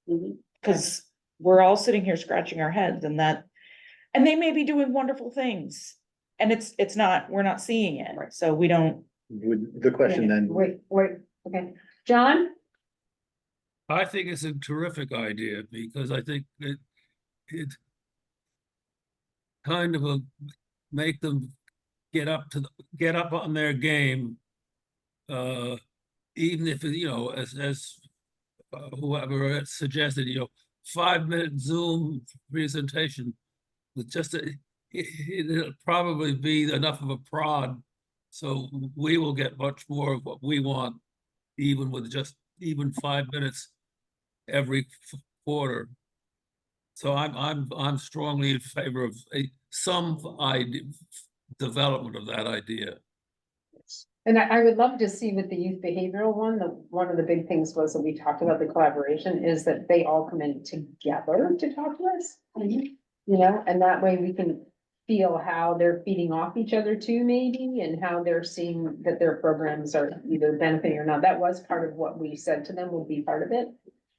Mhm. Cause we're all sitting here scratching our heads and they may be doing wonderful things. And it's not, we're not seeing it, so we don't. would the question then, Wait, okay. John? I think it's a terrific idea because I think it kind of make them get up on their game. Even if, as whoever suggested, 5-minute Zoom presentation with just it'll probably be enough of a prod. So we will get much more of what we want, even with even 5 minutes every quarter. So I'm strongly in favor of some development of that idea. And I would love to see with the youth behavioral one of the big things was that we talked about the collaboration is that they all come in together to talk to us. And that way we can feel how they're feeding off each other too, maybe, and how they're seeing that their programs are either benefiting or not. That was part of what we said to them would be part of it.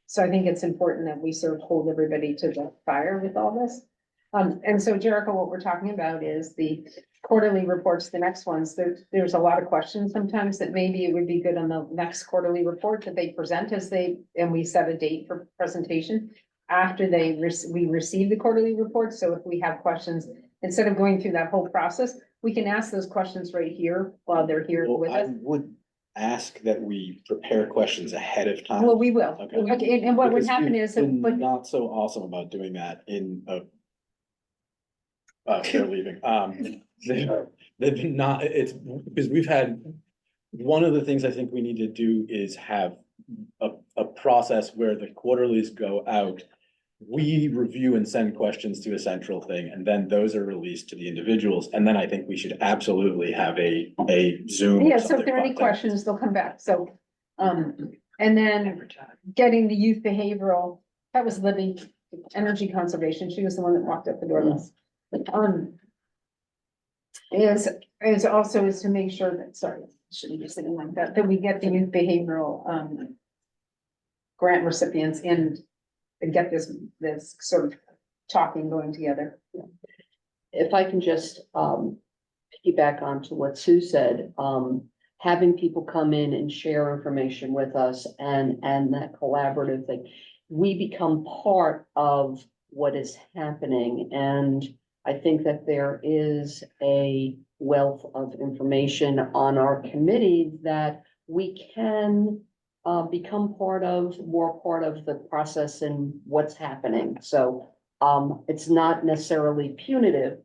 So I think it's important that we sort of hold everybody to the fire with all this. And so Jericho, what we're talking about is the quarterly reports, the next ones. There's a lot of questions sometimes that maybe it would be good on the next quarterly report that they present and we set a date for presentation. after we receive the quarterly report. So if we have questions, instead of going through that whole process, we can ask those questions right here while they're here Well, with I us. would ask that we prepare questions ahead of time. Well, we will. Okay. Okay, and what would Because happen we've is, been but not so awesome about doing that in a. They're leaving. They've been not, it's because we've had, one of the things I think we need to do is have a process where the quarterlies go out. We review and send questions to a central thing, and then those are released to the individuals. And then I think we should absolutely have a Zoom. or yeah, so if something there are any about that. questions, they'll come back. So, and then getting the youth behavioral, that was Libby, energy conservation. She was the one that walked up the door with us. Is also is to make sure that, sorry, shouldn't be sitting like that, that we get the youth behavioral, grant recipients in and get this sort of talking going together. If I can just piggyback onto what Sue said, having people come in and share information with us and that collaborative thing, we become part of what is happening. And I think that there is a wealth of information on our committee that we can become more part of the process and what's happening. So it's not necessarily punitive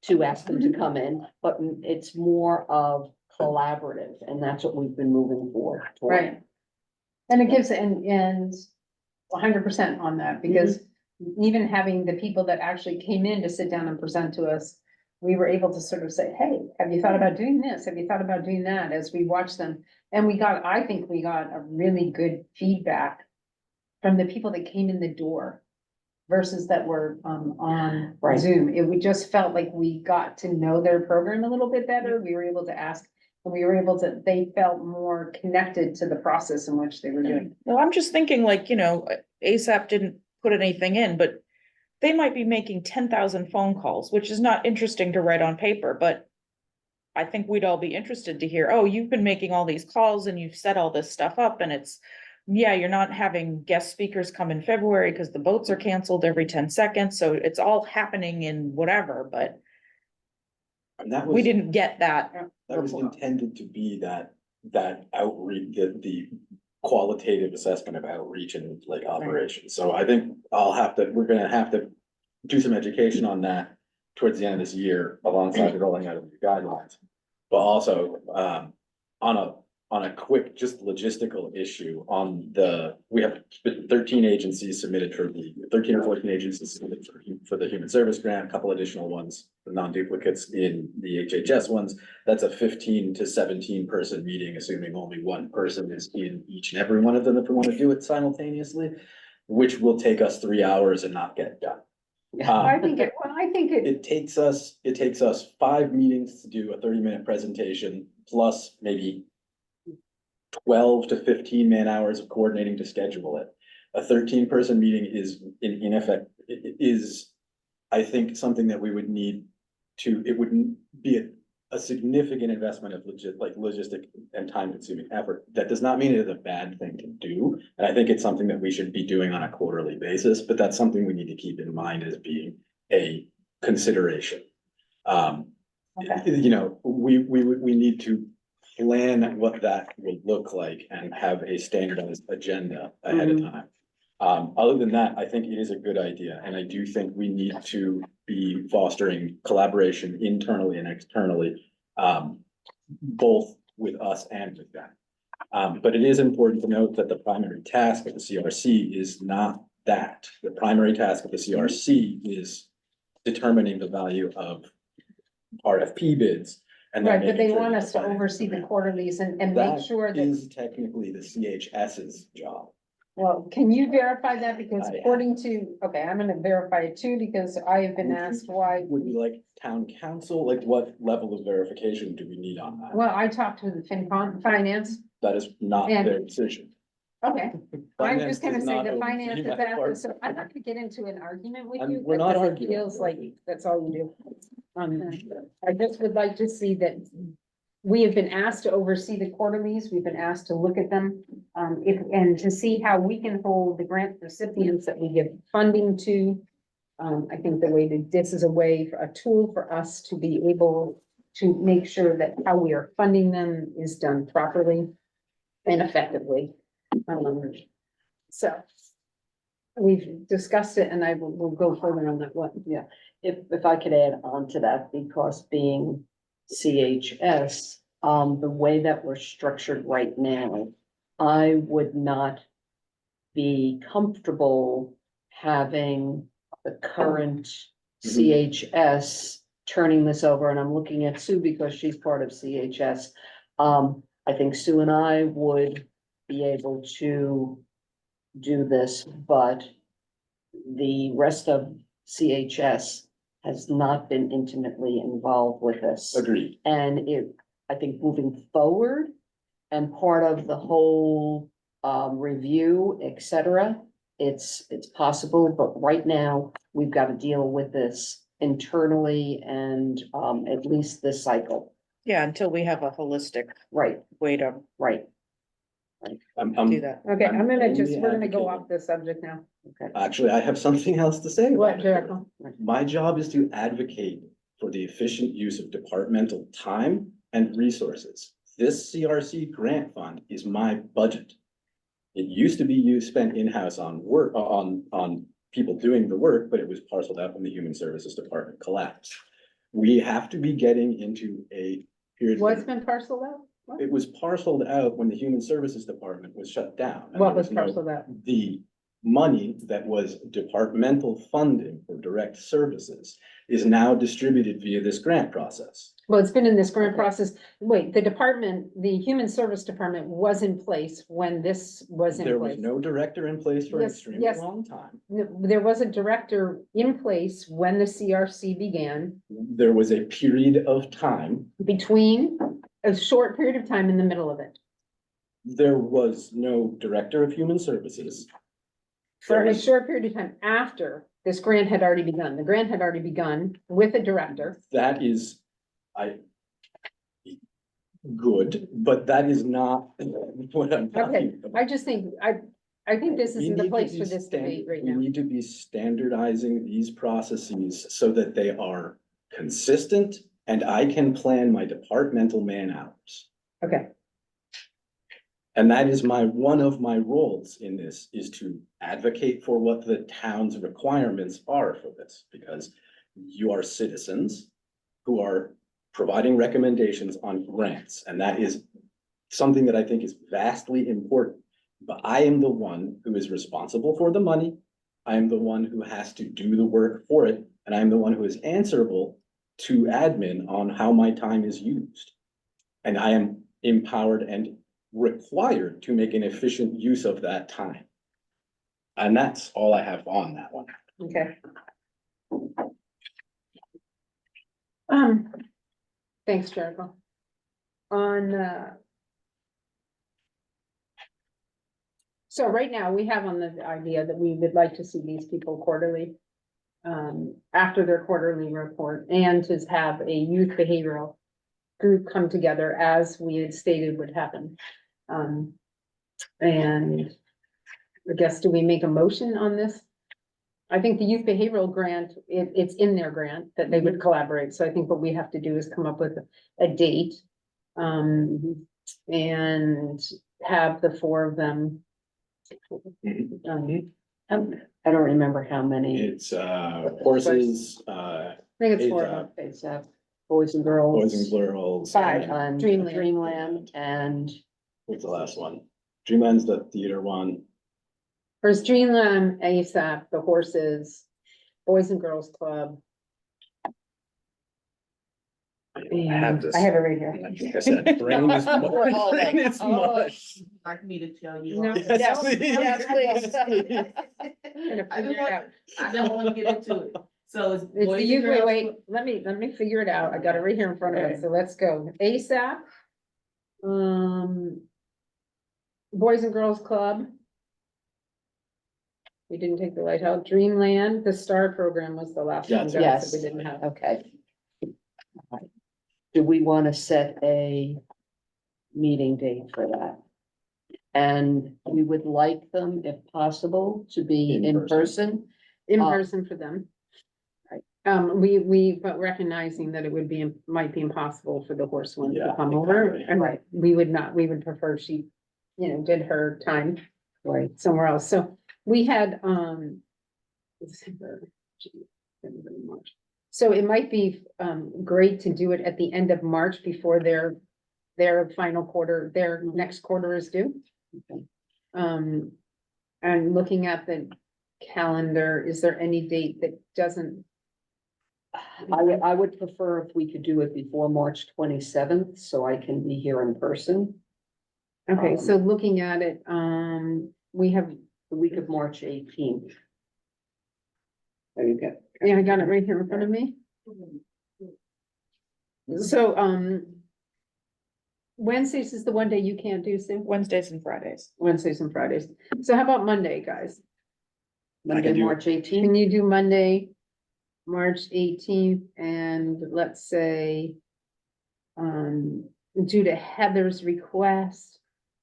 to ask them to come in, but it's more of collaborative, and that's what we've been moving for. Right. And it gives, and 100% on that, because even having the people that actually came in to sit down and present to us, we were able to sort of say, hey, have you thought about doing this? Have you thought about doing that? As we watched them. And I think we got a really good feedback from the people that came in the door versus that were on Right. Zoom. We just felt like we got to know their program a little bit better. We were able to ask, and we were able to, they felt more connected to the process in which they were doing. Well, I'm just thinking like, ASAP didn't put anything in, but they might be making 10,000 phone calls, which is not interesting to write on paper, but I think we'd all be interested to hear, oh, you've been making all these calls and you've set all this stuff up, and you're not having guest speakers come in February because the boats are canceled every 10 seconds, so it's all happening in whatever, but And that we was, didn't get that. that was intended to be that outreach, the qualitative assessment of outreach and like operations. So I think we're gonna have to do some education on that towards the end of this year alongside rolling out of the guidelines. But also, on a quick, just logistical issue we have 13 agencies submitted 13 or 14 agencies submitted for the human service grant, a couple additional ones, the non-duplicates in the HHS ones. That's a 15 to 17 person meeting, assuming only one person is in each and every one of them if we want to do it simultaneously, which will take us 3 hours and not get done. I think it. It takes us 5 meetings to do a 30-minute presentation, plus maybe 12 to 15 man hours of coordinating to schedule it. A 13-person meeting is in effect, I think, something that we would need it wouldn't be a significant investment of logistic and time-consuming effort. That does not mean it is a bad thing to do, and I think it's something that we should be doing on a quarterly basis, but that's something we need to keep in mind as being a consideration. We need to plan what that will look like and have a standardized agenda ahead of time. Other than that, I think it is a good idea, and I do think we need to be fostering collaboration internally and externally, both with us and with them. But it is important to note that the primary task of the CRC is not that. The primary task of the CRC is determining the value of RFP bids. And then Right, but they making sure want that us to the oversee the finance- quarterlies and make That sure that, is technically the CHS's job. well, can you verify that? Because I- according to, okay, I'm gonna verify it too, because I have been asked why. Would you like town council, like what level of verification do we need on that? Well, I talked to the finance, That is not and- their decision. okay. I'm Finance just gonna does say not the oversee finance is that after, part. so I'm not gonna get into an argument with I'm- you. we're not because it arguing. Feels like that's all you do. I just would like to see that we have been asked to oversee the quarterlies, we've been asked to look at them. and to see how we can hold the grant recipients that we give funding to. I think this is a way, a tool for us to be able to make sure that how we are funding them is done properly and effectively. So we've discussed it and we'll go further on that one. Yeah, if I could add on to that, because being CHS, the way that we're structured right now, I would not be comfortable having the current CHS turning this over, and I'm looking at Sue because she's part of CHS. I think Sue and I would be able to do this, but the rest of CHS has not been intimately involved with this. Agreed. And I think moving forward and part of the whole review, et cetera, it's possible, but right now we've got to deal with this internally and at least this cycle. Yeah, until we have a holistic Right, way to right. do that. Okay, I'm we're gonna go advocating. off this subject now. Actually, I have something else to say. What, about it. Jericho? My job is to advocate for the efficient use of departmental time and resources. This CRC grant fund is my budget. It used to be spent in-house on work, on people doing the work, but it was parceled out when the Human Services Department collapsed. We have to be getting into a period. What's been parceled out? What? It was parceled out when the Human Services Department was shut down. and What there was no- parceled out? The money that was departmental funding for direct services is now distributed via this grant process. Well, it's been in this grant process. Wait, the Human Service Department was in place when this was in There was place. no director in place for an Yes, extremely yes. long time. There was a director in place when the CRC began, There was a period of time, between a short period of time in the middle of it. there was no director of human services. For There a was- short period of time after this grant had already begun. The grant had already begun with a director. That is, good, but that is not what I'm Okay, talking about. I just think, I think this We isn't the need to place be for this debate right We now. need to be standardizing these processes so that they are consistent and I can plan my departmental man hours. Okay, And that is one of my roles in this, is to advocate for what the town's requirements are for this, because you are citizens who are providing recommendations on grants, and that is something that I think is vastly important. But I am the one who is responsible for the money. I am the one who has to do the work for it, and I am the one who is answerable to admin on how my time is used. And I am empowered and required to make an efficient use of that time. And that's all I have on that one. okay. Thanks, Jericho. So right now, we have on the idea that we would like to see these people quarterly. After their quarterly report, and to have a youth behavioral group come together as we had stated would happen. And I guess, do we make a motion on this? I think the youth behavioral grant, it's in their grant that they would collaborate, so I think what we have to do is come up with a date. And have the four of them. I don't remember how many, It's horses, I think it's four of them. it's boys and girls. boys and girls. Five. And Dreamland. Dreamland and What's the last one? Dreamland's the theater one. There's Dreamland, ASAP, the horses, Boys and Girls Club. I have this. I have it right here. Like I said, brain is We're all like, brain is oh. mush. Like me to tell you. No. all. Yes, please. Yes, please. I'm gonna I figure it out. don't wanna get into it. So it's. It's the Boys and youth, wait, Girls wait, Club. let me figure it out. I got it right here in front of us, so let's go. ASAP. Boys and Girls Club. We didn't take the Lighthouse. Dreamland, the Star Program was the last one, Yes. Joe, Yes. that we didn't have. Okay. Do we want to set a meeting date for that? And we would like them, if possible, to be In in person. person. In Uh, person for them. Right. But recognizing that it would be, might be impossible for the horse one to Yeah, come over, exactly. and Right. we would not, we would prefer she, did her time Right. somewhere else. So we had, December, February, March. So it might be, great to do it at the end of March before their final quarter, their next quarter is due. Okay. And looking at the calendar, is there any date that doesn't? I would prefer if we could do it before March 27th, so I can be here in person. Okay, so looking at it, we have, The week of March 18th. there you go. Yeah, I got it right here in front of me. So, Wednesdays is the one day you can't do, Sue? Wednesdays and Fridays. Wednesdays and Fridays. So how about Monday, guys? Monday, do it. March 18th. Can you do Monday, March 18th, and let's say, due to Heather's request,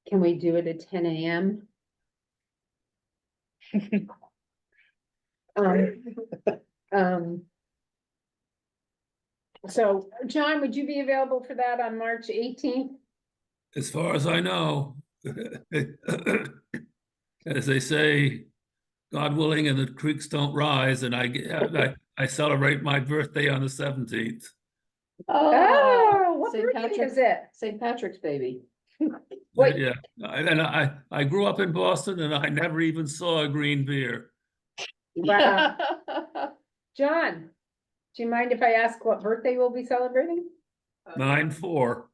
can we do it at 10 a.m.? Um, so, John, would you be available for that on March 18th? As far as I know. As they say, God willing, and the creeks don't rise, and I celebrate my birthday on the 17th. Oh, what St. birthday Patrick's, is it? St. Patrick's baby. Wait. Yeah, and I grew up in Boston, and I never even saw a green beer. Wow. John, do you mind if I ask what birthday we'll be celebrating? 9/4.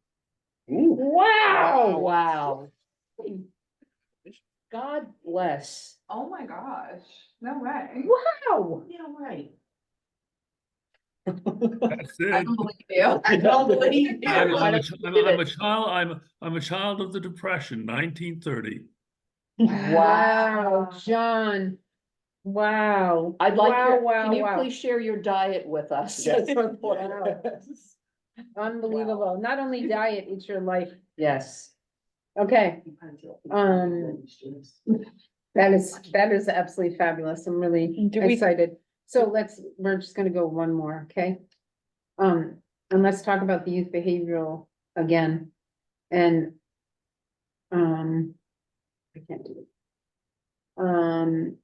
Wow. Wow. God bless. Oh my gosh, no way. Wow. Yeah, right. That's I it. don't believe you. I don't believe you. I'm a child of the Depression, 1930. Wow, John. Wow. I'd like Wow, your, wow, can you wow. please share your diet with us? Yes. Unbelievable. Not only diet, it's your life. Yes. Okay, that is absolutely fabulous. I'm really Do we- excited. So we're just gonna go one more, okay? And let's talk about the youth behavioral again. And, I can't do it.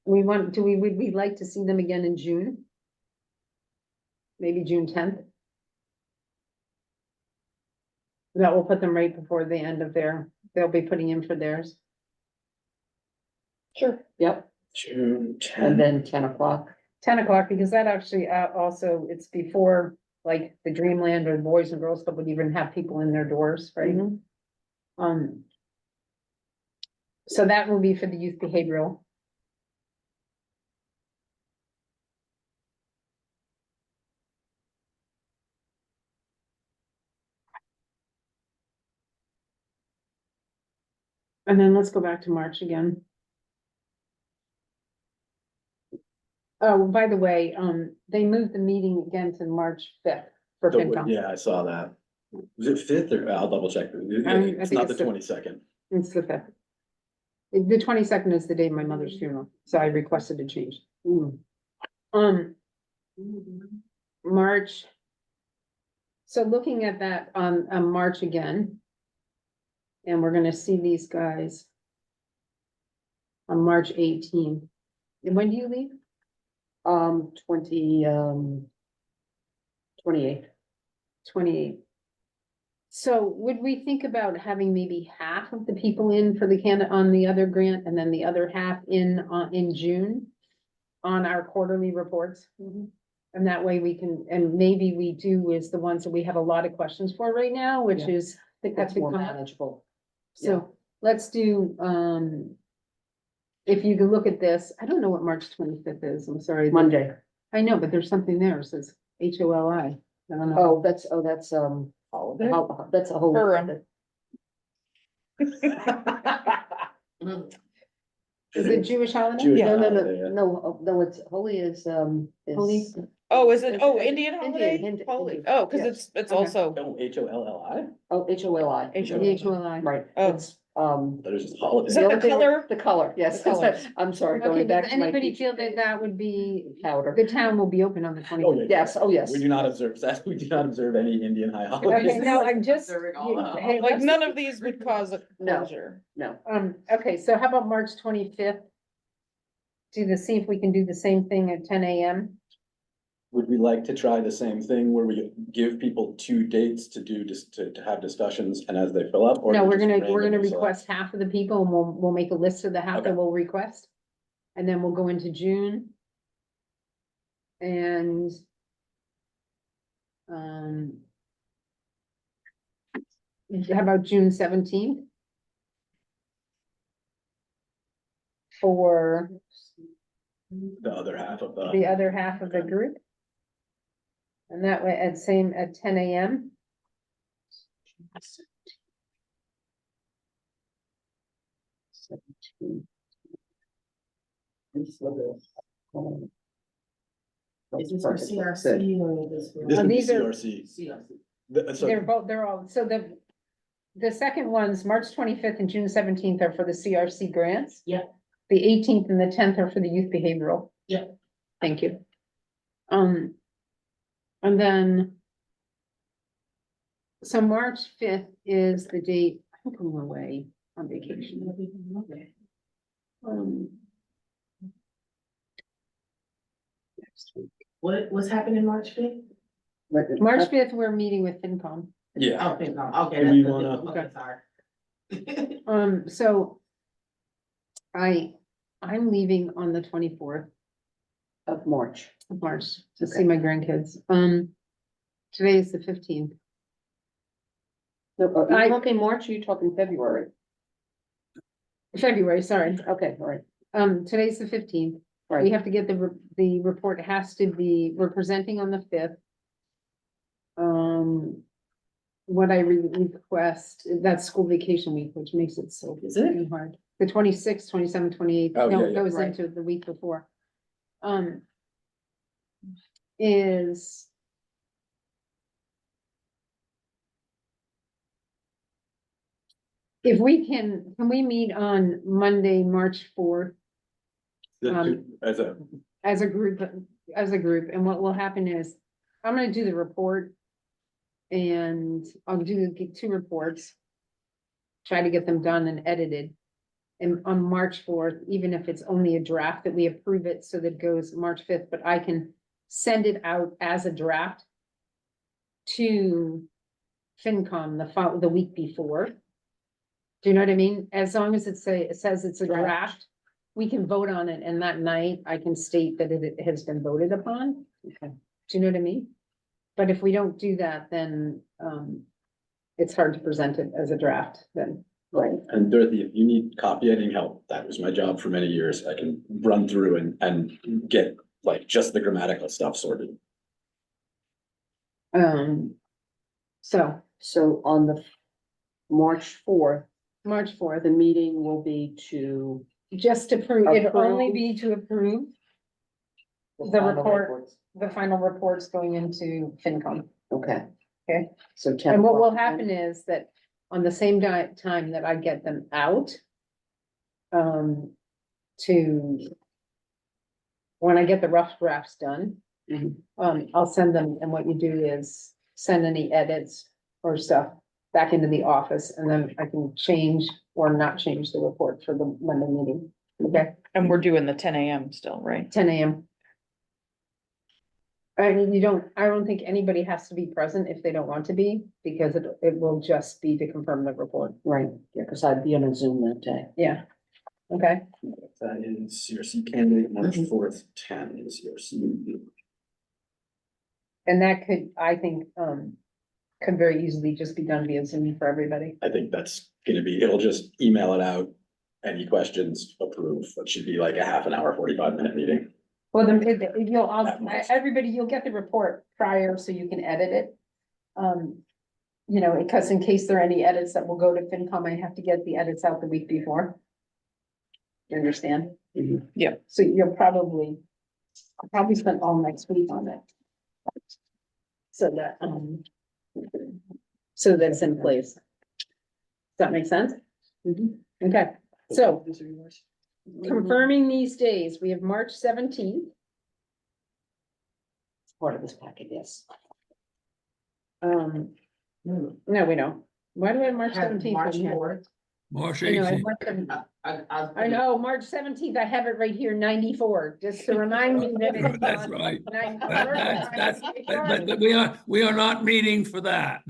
Would we like to see them again in June? Maybe June 10th? That will put them right before the end of they'll be putting in for theirs. Sure. Yep. June And 10th. then 10 o'clock. 10 o'clock, because that actually, also, it's before, like, the Dreamland or Boys and Girls Club would even have people in their doors, right? Mhm. So that will be for the youth behavioral. And then let's go back to March again. Oh, by the way, they moved the meeting again to March 5th for FinCom. Yeah, I saw that. Was it 5th or I'll double check. I It's think not the it's the- 22nd. It's the 5th. The 22nd is the day of my mother's funeral, so I requested a change. March. So looking at that on March again. And we're gonna see these guys. On March 18th. And when do you leave? 28. 28th. So would we think about having maybe half of the people in for the on the other grant and then the other half in June? On our quarterly reports? And that way we can, and maybe we do is the ones that we have a lot of questions for right now, which Yeah. is, I think that's That's more become. manageable. So let's do, if you can look at this, I don't know what March 25th is, I'm sorry. Monday. I know, but there's something there, it says HOLI. I don't know. Oh, that's, Holiday? that's a whole. Purim. Is it Jewish holiday? Jewish No, holiday, yeah. no, it's holy is, Holy? Oh, is it, It's- oh, it's Indian Indian, holiday? Hindi- Holy, Indian, oh, cause yes. it's Okay. also, Oh, HOLLI? Oh, HOLI. H O The L I. HOLI. Right, Oh. it's, That is just holiday. Is that the the only thing- color? The color, yes, The colors. I'm sorry, Okay, going does back to my. anybody teacher feel that days. that would be, Powder. the town will be open on the Oh, 25th? yeah. Yes, oh, yes. We do not observe that. We do not observe any Indian high Okay, holidays. no, I'm just, Observing all of them. hey, Like, let's- none of these would cause a No. closure. No, okay, so how about March 25th? See if we can do the same thing at 10 AM. Would we like to try the same thing where we give people 2 dates to do, just to have discussions and as they fill up? Or No, do we we're just gonna randomly select? request half of the people and we'll make a list of the half that Okay. we'll request. And then we'll go into June. And how about June 17th? For The other half of the other half of the group. And that way at 10 AM. Is this for CRC or this? for- This would be These are- CRC. CRC. They're all, so the second ones, March 25th and June 17th are for the CRC grants. Yeah. The 18th and the 10th are for the youth behavioral. Yeah. Thank you. And then. So March 5th is the date, I think I'm away on vacation. Next week. What's happening March 5th? March 5th, we're meeting with FinCom. Yeah. Okay, no, okay. Do we that's wanna- the- Okay, sorry. So. I'm leaving on the 24th of March. of March to see my grandkids. Today is the 15th. No, are I- you talking March or are you talking February? February, sorry. Okay, all right, Today's the 15th. We right. have to get the report has to be, we're presenting on the 5th. What I request, that's school vacation week, which makes it so Is it? freaking hard. The 26th, 27th, 28th, Oh, no, yeah, it yeah. goes Right. into the week before. Is. If we can we meet on Monday, March 4th? As a, As a group, and what will happen is, I'm gonna do the report. And I'll get 2 reports. Try to get them done and edited. And on March 4th, even if it's only a draft, that we approve it so that it goes March 5th, but I can send it out as a draft. To FinCom the week before. Do you know what I mean? As long as it says it's a Right. draft, we can vote on it, and that night I can state that it has been voted upon. Okay. Do you know what I mean? But if we don't do that, then, it's hard to present it as a draft then. Right, and Dorothy, if you need copy editing help, that was my job for many years. I can run through and get like just the grammatical stuff sorted. So on the March 4th, March 4th, the meeting will be to. just to prove, it'll only Approve. be to approve The final report. reports. the final reports going into FinCom. Okay. Okay. So 10. And what will o'clock, happen is that on the same time that I get them out. When I get the rough drafts done. Mhm. I'll send them, and what you do is send any edits or stuff back into the office, and then I can change or not change the report for the Monday meeting. Okay, And we're doing the 10 AM still, right? 10 AM. I mean, I don't think anybody has to be present if they don't want to be, because it will just be to confirm the report. Right, yeah, because I'd be on a Zoom that day. Yeah. Okay, That is CRC candidate, March 4th, 10 is CRC. and that could, I think, could very easily just be done via Zoom for everybody. I think that's gonna be, it'll just email it out. Any questions, approve. That should be like a half an hour, 45-minute meeting. Well, then, you'll, At most. everybody, you'll get the report prior so you can edit it. Because in case there are any edits that will go to FinCom, I have to get the edits out the week before. You understand? Mhm. Yeah. So I'll probably spend all next week on it. So that, so that's in place. Does that make sense? Okay, so confirming these days, we have March 17th. Part of this packet, yes. No, we don't. Why do we have March Have 17th? March in here? 4th. March I know, I 18th. want them- I I know, March 17th, I have it right here, 94, just to remind me that it's. That's on right. 94. But we are not meeting for that.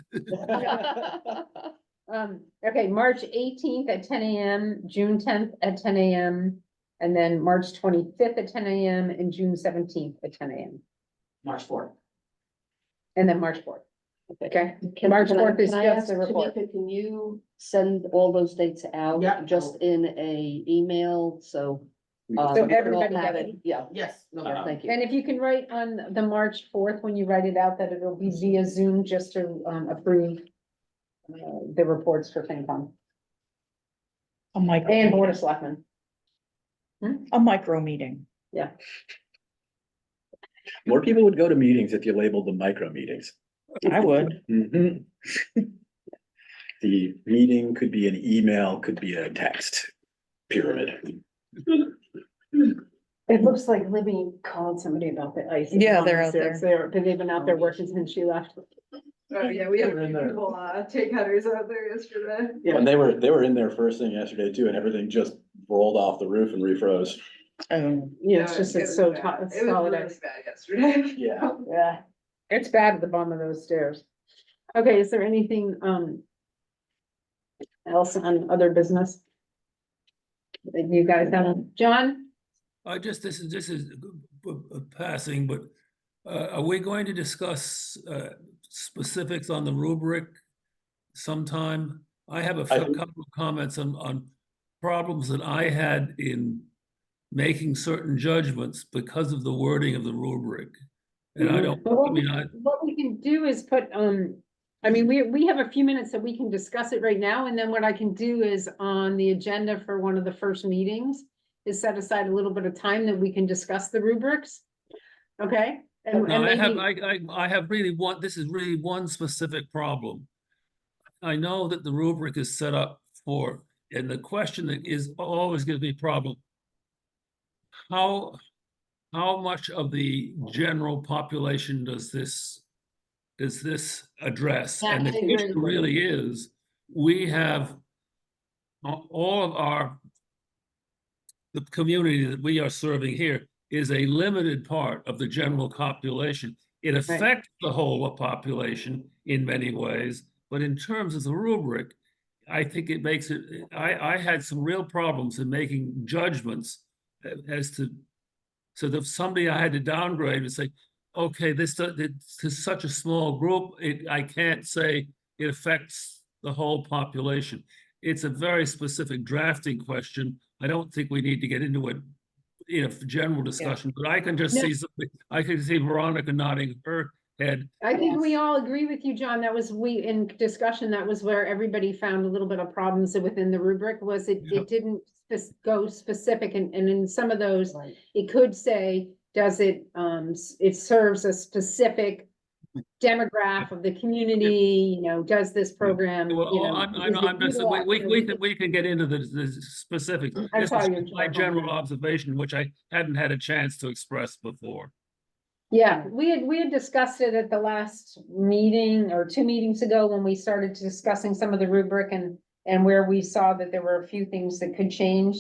Okay, March 18th at 10 AM, June 10th at 10 AM, and then March 25th at 10 AM and June 17th at 10 AM, March 4th. and then March 4th. Okay, Can- March can I- 4th is can I just ask, a report. Tamika, can you send all those dates out? Yeah. Just in a email, so. So we can all everybody have has it. Yeah, Yes. No, yeah, thank you. And if you can write on the March 4th, when you write it out, that it'll be via Zoom just to approve the reports for FinCom A micro. and Board of Selectmen. A micro meeting. More people would go to meetings if you labeled them micro meetings. I would. Mhm. The meeting could be an email, could be a text pyramid. It looks like Libby called somebody about the ice. Yeah, they're out But they've been out there working since she left. Oh, yeah, we had We're in there. people, take headers out there yesterday. And they were in there first thing yesterday too, and everything just rolled off the roof and refroze. Yeah, it's just, it's so, bad. it's It was solid really ice. bad yesterday. Yeah. Yeah, it's bad at the bottom of those stairs. Okay, is there anything, else on other business? That you guys have, John? This is passing, but are we going to discuss specifics on the rubric sometime? I have a think- couple of comments on problems that I had in making certain judgments because of the wording of the rubric. And I don't, But I mean, I, what we can do is put, I mean, we have a few minutes that we can discuss it right now, and then what I can do is on the agenda for one of the first meetings is set aside a little bit of time that we can discuss the rubrics. Okay? And no, maybe, I have really this is really one specific problem. I know that the rubric is set up for, and the question that is always going to be a problem. How much of the general population does this address? Yeah, And I the agree. issue really is, we have all of the community that we are serving here is a limited part of the general population. It affects the whole population in many ways, but in terms of the rubric, I think it makes it, I had some real problems in making judgments as to, so that if somebody I had to downgrade and say, okay, this is such a small group, I can't say it affects the whole population. It's a very specific drafting question. I don't think we need to get into it in a general discussion, but I can just No. see something, I can see Veronica nodding her head. I think we all agree with you, John. That was, in discussion, that was where everybody found a little bit of problems within the rubric, was it didn't go specific, and in some of those, Right. it could say, does it, it serves a specific demographic of the community, does this program, Well, I'm just, we can get into the specifics. I This saw is your my job. general observation, which I hadn't had a chance to express before. Yeah, we had discussed it at the last meeting or 2 meetings ago when we started discussing some of the rubric and where we saw that there were a few things that could change.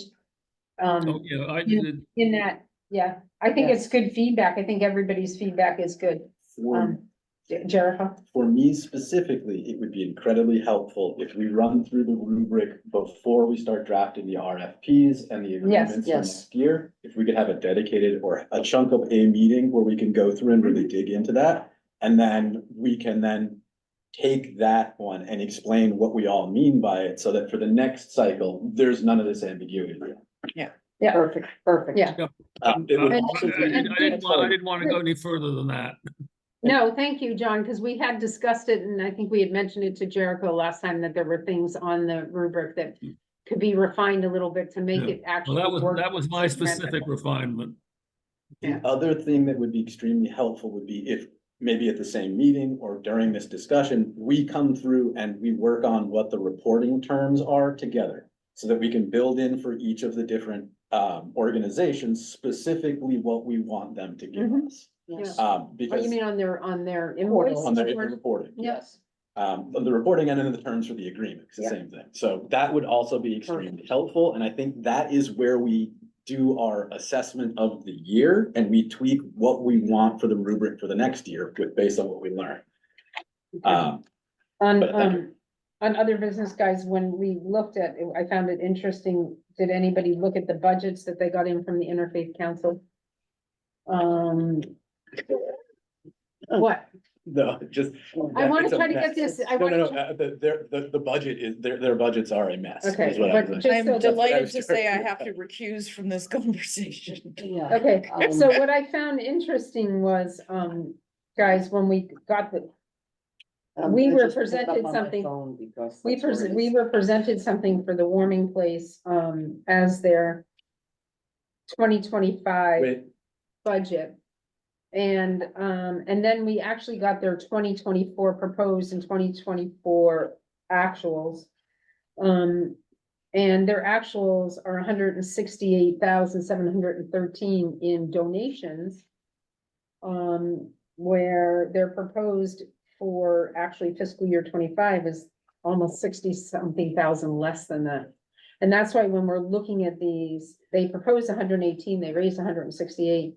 Oh, yeah, I you- did. In that, yeah, I think it's good feedback. I think everybody's feedback is good. Jericho? For me specifically, it would be incredibly helpful if we run through the rubric before we start drafting the RFPs and the agreements for yes. next year. If we could have a dedicated or a chunk of a meeting where we can go through and really dig into that. And then we can then take that one and explain what we all mean by it, so that for the next cycle, there's none of this ambiguity. Yeah. Perfect. Yeah. It would And- also be- I didn't want to go any further than that. No, thank you, John, because we had discussed it and I think we had mentioned it to Jericho last time that there were things on the rubric that could be refined a little bit to make Yeah. it actually Well, work. that was my specific refinement. The other thing that would be extremely helpful would be if maybe at the same meeting or during this discussion, we come through and we work on what the reporting terms are together. So that we can build in for each of the different organizations specifically what we want them to give Mhm. us. Yes. Oh, Because you mean on their invoice? on their or- reporting, Yes. the reporting and then the terms for the agreement, it's the Yeah. same thing. So that would also be extremely helpful, and I think that is where we do our assessment of the year and we tweak what we want for the rubric for the next year with, based on what we learn. On, But thank you. on other business guys, when we looked at, I found it interesting, did anybody look at the budgets that they got in from the Interfaith Council? What? No, just. I wanna it's a try to mess. get this, I No, no, wanna. no, the budget is, their budgets are a mess. is Okay, what but I'm saying. just so I'm that- delighted was to say I trying to- have to recuse from this conversation. Yeah. Okay, Um, so what I found interesting was, guys, when we got the, we I were just pulled up presented on my something- phone because we that's where it we is. were presented something for the warming place, as their 2025 Wait, budget. And then we actually got their 2024 proposed and 2024 actuals. And their actuals are 168,713 in donations. Where their proposed for actually fiscal year 25 is almost 60-something thousand less than that. And that's why when we're looking at these, they proposed 118, they raised 168.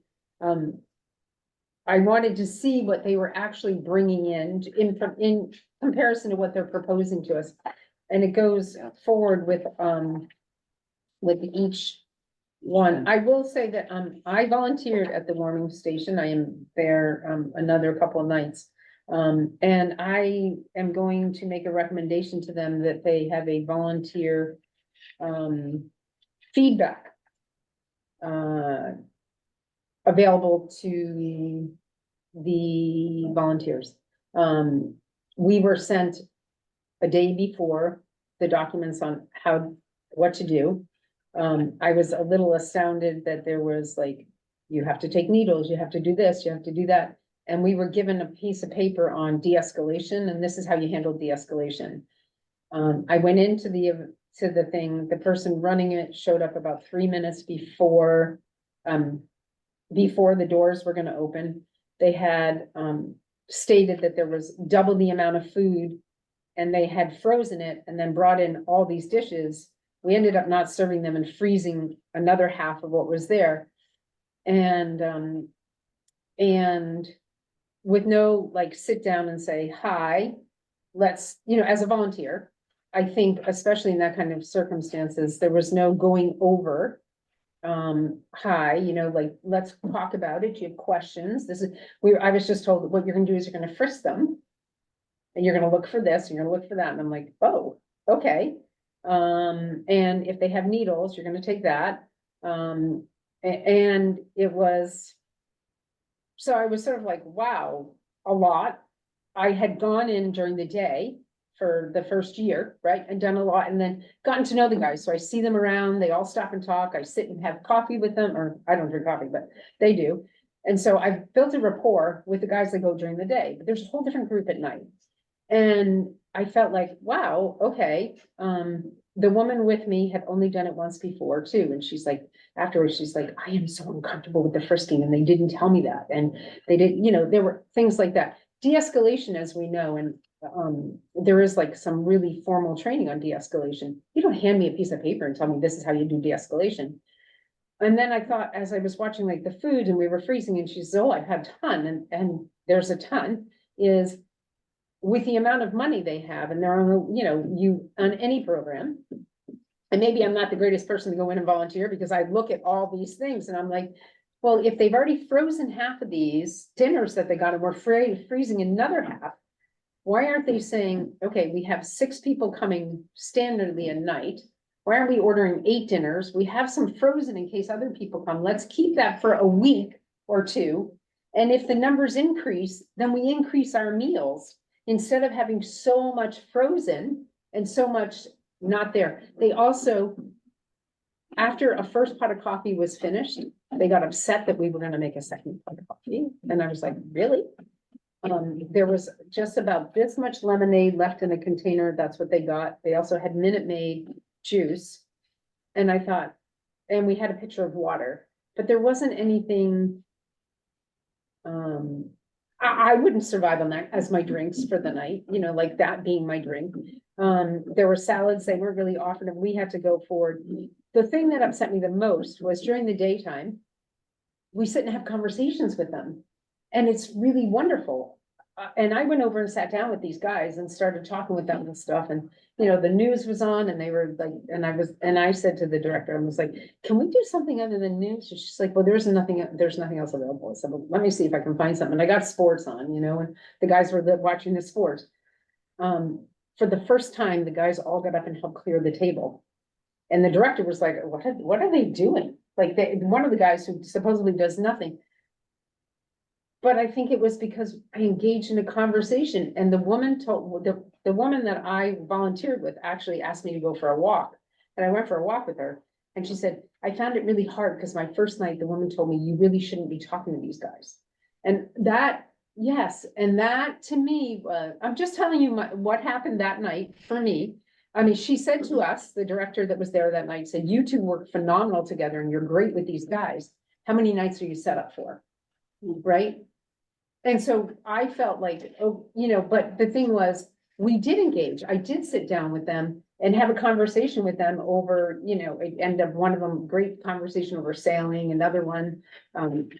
I wanted to see what they were actually bringing in comparison to what they're proposing to us. And it goes forward with each one. I will say that, I volunteered at the warming station. I am there, another couple of nights. And I am going to make a recommendation to them that they have a volunteer, feedback. Available to the volunteers. We were sent a day before the documents on what to do. I was a little astounded that there was like, you have to take needles, you have to do this, you have to do that. And we were given a piece of paper on de-escalation, and this is how you handle de-escalation. I went into the thing, the person running it showed up about 3 minutes before the doors were gonna open. They had stated that there was double the amount of food, and they had frozen it and then brought in all these dishes. We ended up not serving them and freezing another half of what was there. And with no like sit down and say, hi, let's, as a volunteer, I think especially in that kind of circumstances, there was no going over. Hi, like, let's talk about it. Do you have questions? I was just told that what you're gonna do is you're gonna frisk them. And you're gonna look for this, and you're gonna look for that, and I'm like, oh, okay. And if they have needles, you're gonna take that. And it was. So I was sort of like, wow, a lot. I had gone in during the day for the first year, right, and done a lot, and then gotten to know the guys, so I see them around, they all stop and talk, I sit and have coffee with them, or I don't drink coffee, but they do. And so I've built a rapport with the guys that go during the day, but there's a whole different group at night. And I felt like, wow, okay, the woman with me had only done it once before too, and she's like, afterwards, she's like, I am so uncomfortable with the frisking, and they didn't tell me that, and they didn't, there were things like that. De-escalation, as we know, and there is like some really formal training on de-escalation. You don't hand me a piece of paper and tell me this is how you do de-escalation. And then I thought, as I was watching like the food and we were freezing, and she said, oh, I've had a ton, and there's a ton, is with the amount of money they have, and they're on, on any program. And maybe I'm not the greatest person to go in and volunteer, because I look at all these things and I'm like, well, if they've already frozen half of these dinners that they got and we're freezing another half, why aren't they saying, okay, we have 6 people coming standardly a night. Why aren't we ordering 8 dinners? We have some frozen in case other people come. Let's keep that for a week or 2. And if the numbers increase, then we increase our meals instead of having so much frozen and so much not there. They also, after a first pot of coffee was finished, they got upset that we were gonna make a second pot of coffee. And I was like, really? There was just about this much lemonade left in a container. That's what they got. They also had Minute Maid juice. And I thought, and we had a pitcher of water, but there wasn't anything. I wouldn't survive on that as my drinks for the night, you know, like that being my drink. There were salads, they weren't really offered, and we had to go forward. The thing that upset me the most was during the daytime, we sit and have conversations with them, and it's really wonderful. And I went over and sat down with these guys and started talking with them and stuff, and, you know, the news was on, and they were like, and I said to the director, I was like, can we do something other than news? And she's like, well, there's nothing else available. So well, let me see if I can find something. And I got sports on, you know, and the guys were watching the sports. For the first time, the guys all got up and helped clear the table. And the director was like, what are they doing? Like, one of the guys who supposedly does nothing. But I think it was because I engaged in a conversation, and the woman told, the woman that I volunteered with actually asked me to go for a walk. And I went for a walk with her, and she said, I found it really hard because my first night, the woman told me, you really shouldn't be talking to these guys. And that, yes, and that to me, I'm just telling you what happened that night for me. I mean, she said to us, the director that was there that night said, you two work phenomenal together and you're great with these guys. How many nights are you set up for? Right? And so I felt like, oh, you know, but the thing was, we did engage. I did sit down with them and have a conversation with them over, you know, end up one of them, great conversation over sailing, another one,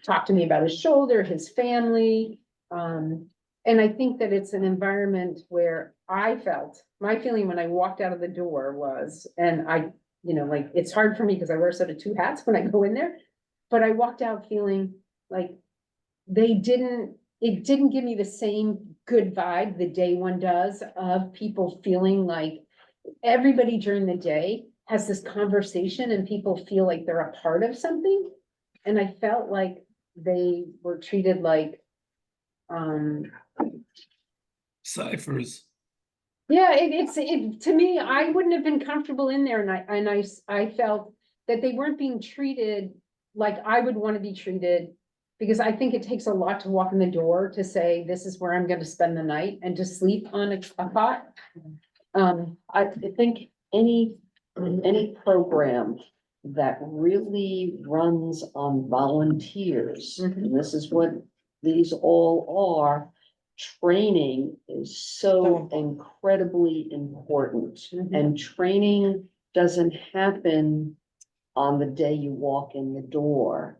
talked to me about his shoulder, his family. And I think that it's an environment where I felt, my feeling when I walked out of the door was, and I, you know, like, it's hard for me because I wear sort of two hats when I go in there, but I walked out feeling like it didn't give me the same good vibe the day one does of people feeling like everybody during the day has this conversation and people feel like they're a part of something. And I felt like they were treated like, Ciphers. yeah, to me, I wouldn't have been comfortable in there, and I felt that they weren't being treated like I would want to be treated. Because I think it takes a lot to walk in the door to say, this is where I'm gonna spend the night and to sleep on a cot. I think any program that really runs on volunteers, Mhm. and this is what these all are, training is so incredibly important. Mhm. And training doesn't happen on the day you walk in the door.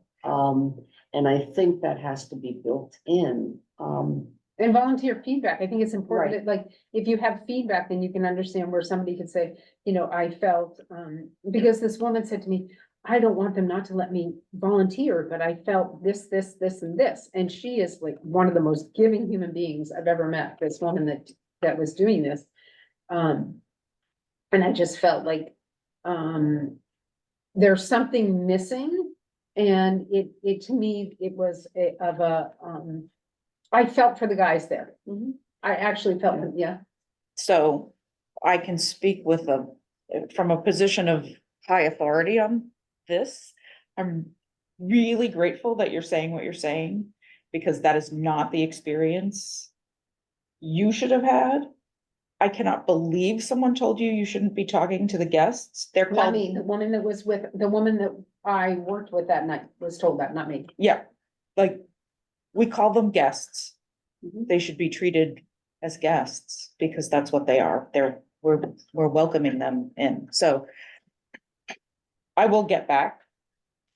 And I think that has to be built in. And volunteer feedback, I think it's important, Right. that, like, if you have feedback, then you can understand where somebody could say, you know, I felt, because this woman said to me, I don't want them not to let me volunteer, but I felt this, and this, and she is like one of the most giving human beings I've ever met, this woman that was doing this. And I just felt like, there's something missing. And it to me, it was I felt for the guys there. I actually felt, yeah. So I can speak from a position of high authority on this. I'm really grateful that you're saying what you're saying, because that is not the experience you should have had. I cannot believe someone told you you shouldn't be talking to the guests. They're Not called, me, the woman that I worked with that night was told that, not me. yeah, like, we call them guests. Mhm. They should be treated as guests because that's what they are. We're welcoming them in. So I will get back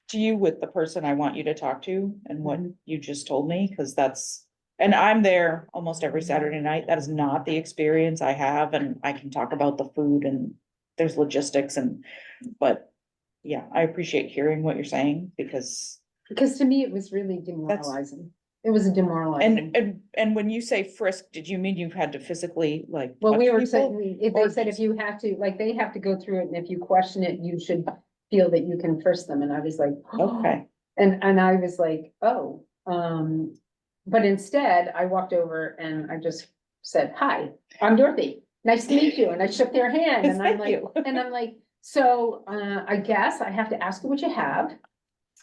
to you with the person I want you to talk to and what you just told me, because and I'm there almost every Saturday night. That is not the experience I have, and I can talk about the food and there's logistics but yeah, I appreciate hearing what you're saying because. Because to me, it was really demoralizing. It was a demoralizing. And when you say frisk, did you mean you've had to physically like? Well, we touch were people? saying, if Or they said if you have to, like, they have to go through it, and if you question it, you should feel that you can frisk them, and I was like. Okay. And I was like, oh, but instead I walked over and I just said, hi, I'm Dorothy, nice to meet you, and I shook their hand, and I'm Thank like, you. so, I guess I have to ask you what you have.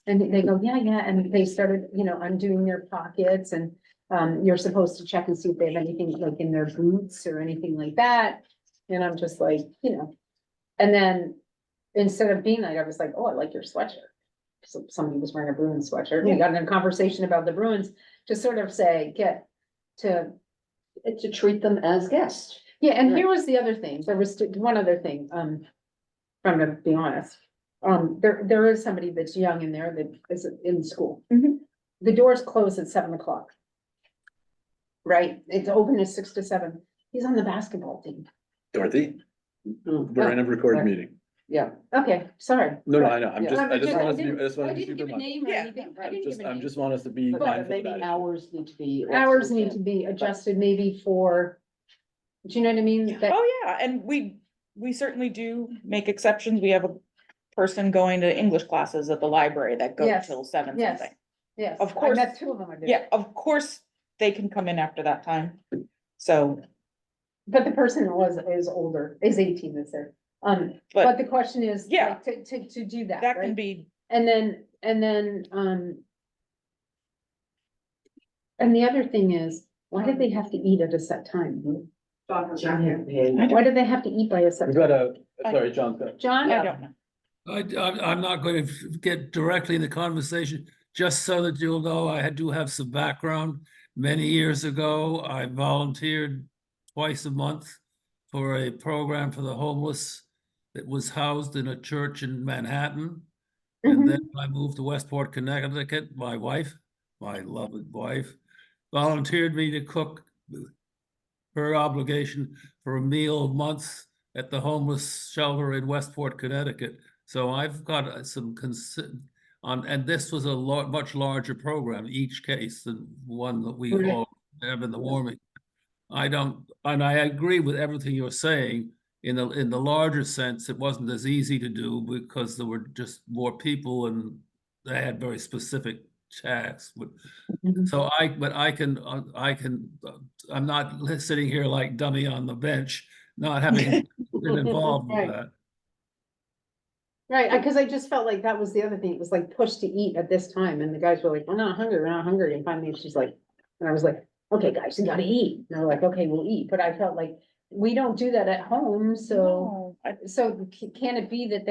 And they go, yeah, and they started, you know, undoing their pockets, and you're supposed to check and see if they have anything like in their boots or anything like that. And I'm just like, you know, and then instead of being like, I was like, oh, I like your sweatshirt. So somebody was wearing a Bruins sweatshirt. We got in a conversation about the Bruins to sort of say, get to, To treat them as guests. yeah, and here was the other thing. There was one other thing, I'm gonna be honest. There is somebody that's young in there that is in school. Mhm. The doors close at 7 o'clock. Right? It's open at 6 to 7. He's on the basketball team. Dorothy, Mm, we're in a recorded meeting. Yeah, Okay, sorry. No, I know, I I just want us to be, didn't- I just want I to be didn't super give a mindful. name or Yeah. anything. I didn't give a I name. just want us to be but mindful of maybe that. hours need to be. Hours need to be adjusted maybe for, do you know what I mean? That- Oh, yeah, and we certainly do make exceptions. We have a person going to English classes at the library that go Yes, till 7 yes. something. Yes. Of course. I met 2 of them. I did. Yeah, of course, they can come in after that time. So, But the person is older, is 18 that's there. But but the question is, Yeah. like, to do that, that can right? be, And then, and the other thing is, why did they have to eat at a set time? John has been. Why did they have to eat by a set We've time? got a, sorry, John's got. John? I don't know. I'm not going to get directly in the conversation, just so that you'll know, I do have some background. Many years ago, I volunteered twice a month for a program for the homeless that was housed in a church in Manhattan. And then I moved to Westport, Connecticut. My wife, my loved wife, volunteered me to cook her obligation for a meal a month at the homeless shelter in Westport, Connecticut. So I've got some on, and this was a much larger program, each case than one that we Right. all have in the warming. I don't, and I agree with everything you're saying. In the larger sense, it wasn't as easy to do because there were just more people and they had very specific tasks. But so I can, I'm not sitting here like dummy on the bench, not having been involved with Right. that. Right, because I just felt like that was the other thing. It was like push to eat at this time and the guys were like, we're not hungry, we're not hungry. And finally she's like, and I was like, okay, guys, you gotta eat. And they're like, okay, we'll eat. But I felt like we don't do that at home, so. No, So can it be that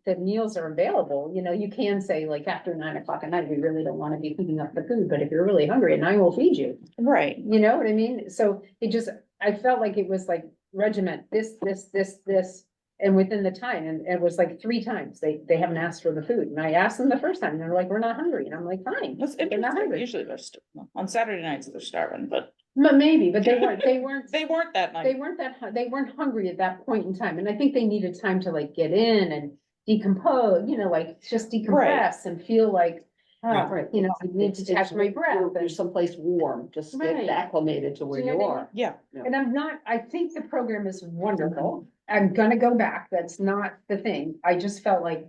that meals are available? You know, you can say like after 9 o'clock at night, we really don't want to be picking up the food, but if you're really hungry at 9, we'll feed you. right. You know what I mean? So it just, I felt like it was like regiment, this. And within the time, and it was like 3 times, they haven't asked for the food. And I asked them the first time, and they're like, we're not hungry. And I'm like, fine. That's They're not interesting. hungry. Usually on Saturday nights, they're starving, but But maybe, but they weren't, they weren't that they night. weren't they weren't hungry at that point in time, and I think they needed time to like get in and decompose, you know, like just decompress and feel like, Right. you know, I need to catch my breath. You're And someplace warm, just Right. get acclimated to where Do you know you what I mean? are. Yeah, and I'm not, I think the program is wonderful. I'm gonna go back. That's not the thing. I just felt like,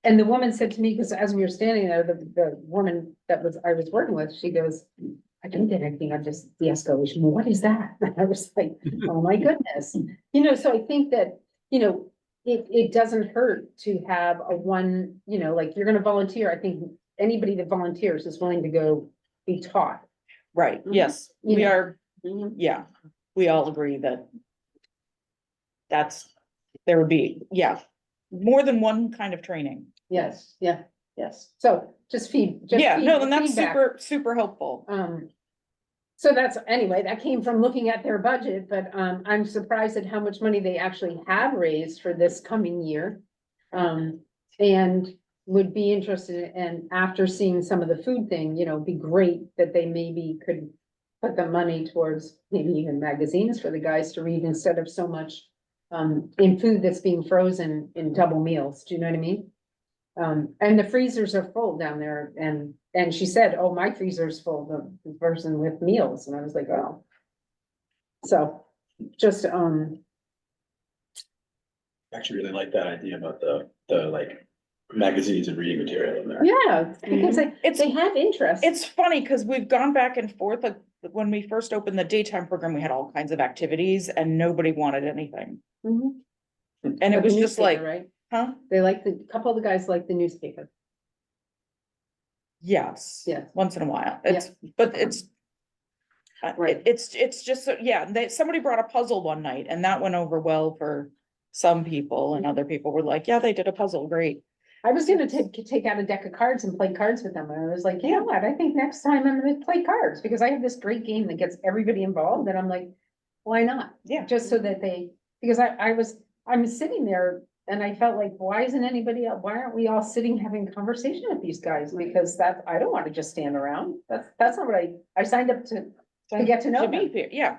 and the woman said to me, because as we were standing there, the woman I was working with, she goes, I didn't get anything on this de-escalation. What is that? I was like, oh my goodness. You know, so I think that, you know, it doesn't hurt to have a one, you know, like you're gonna volunteer. I think anybody that volunteers is willing to go be taught. right. Mhm. Yes, You we know. are, Mhm. yeah, we all agree that there would be, yeah, more than one kind of training. Yes, yeah, yes. So just Yeah, no, then that's feedback. super, super helpful. So that's, anyway, that came from looking at their budget, but, I'm surprised at how much money they actually have raised for this coming year. And would be interested in, after seeing some of the food thing, you know, be great that they maybe could put the money towards maybe even magazines for the guys to read instead of so much, in food that's being frozen in double meals. Do you know what I mean? And the freezers are full down there and she said, oh, my freezer's full, the person with meals. And I was like, oh. So just, Actually really like that idea about the like magazines and reading material in there. yeah, because they have interest. It's funny because we've gone back and forth, like when we first opened the daytime program, we had all kinds of activities and nobody wanted anything. Mhm. And But it was the just like, newspaper, right? huh? They like a couple of the guys like the newspaper. Yes. Yes. Once in a while. Yeah. But it's Right. It's just, yeah, somebody brought a puzzle one night and that went over well for some people and other people were like, yeah, they did a puzzle, great. I was gonna take out a deck of cards and play cards with them, and I was like, you know what, I think next time I'm gonna play cards, because I have this great game that gets everybody involved, and I'm like, why not? Yeah. Just so that because I'm sitting there, and I felt like, why isn't anybody else, why aren't we all sitting having a conversation with these guys? Because I don't wanna just stand around, that's not what I signed up to get to know To be them, fair, yeah,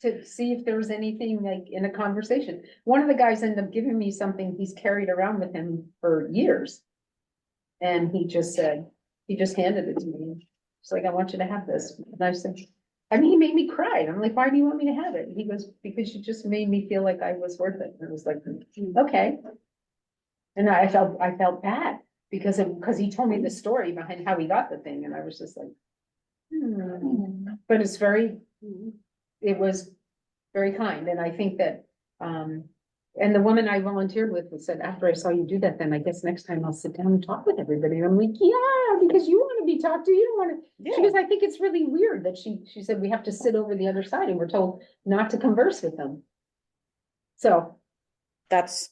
to see if there was anything like in a conversation. One of the guys ended up giving me something he's carried around with him for years. And he just handed it to me. He's like, I want you to have this. And I said, I mean, he made me cry. And I'm like, why do you want me to have it? And he goes, because you just made me feel like I was worth it. And I was like, okay. And I felt bad because he told me the story behind how he got the thing. And I was just like, but it was very kind, and I think that, and the woman I volunteered with said, after I saw you do that, then I guess next time I'll sit down and talk with everybody, and I'm like, yeah, because you wanna be talked to, you don't wanna. yeah. Because I think it's really weird that she said we have to sit over the other side, and we're told not to converse with them. So, That's.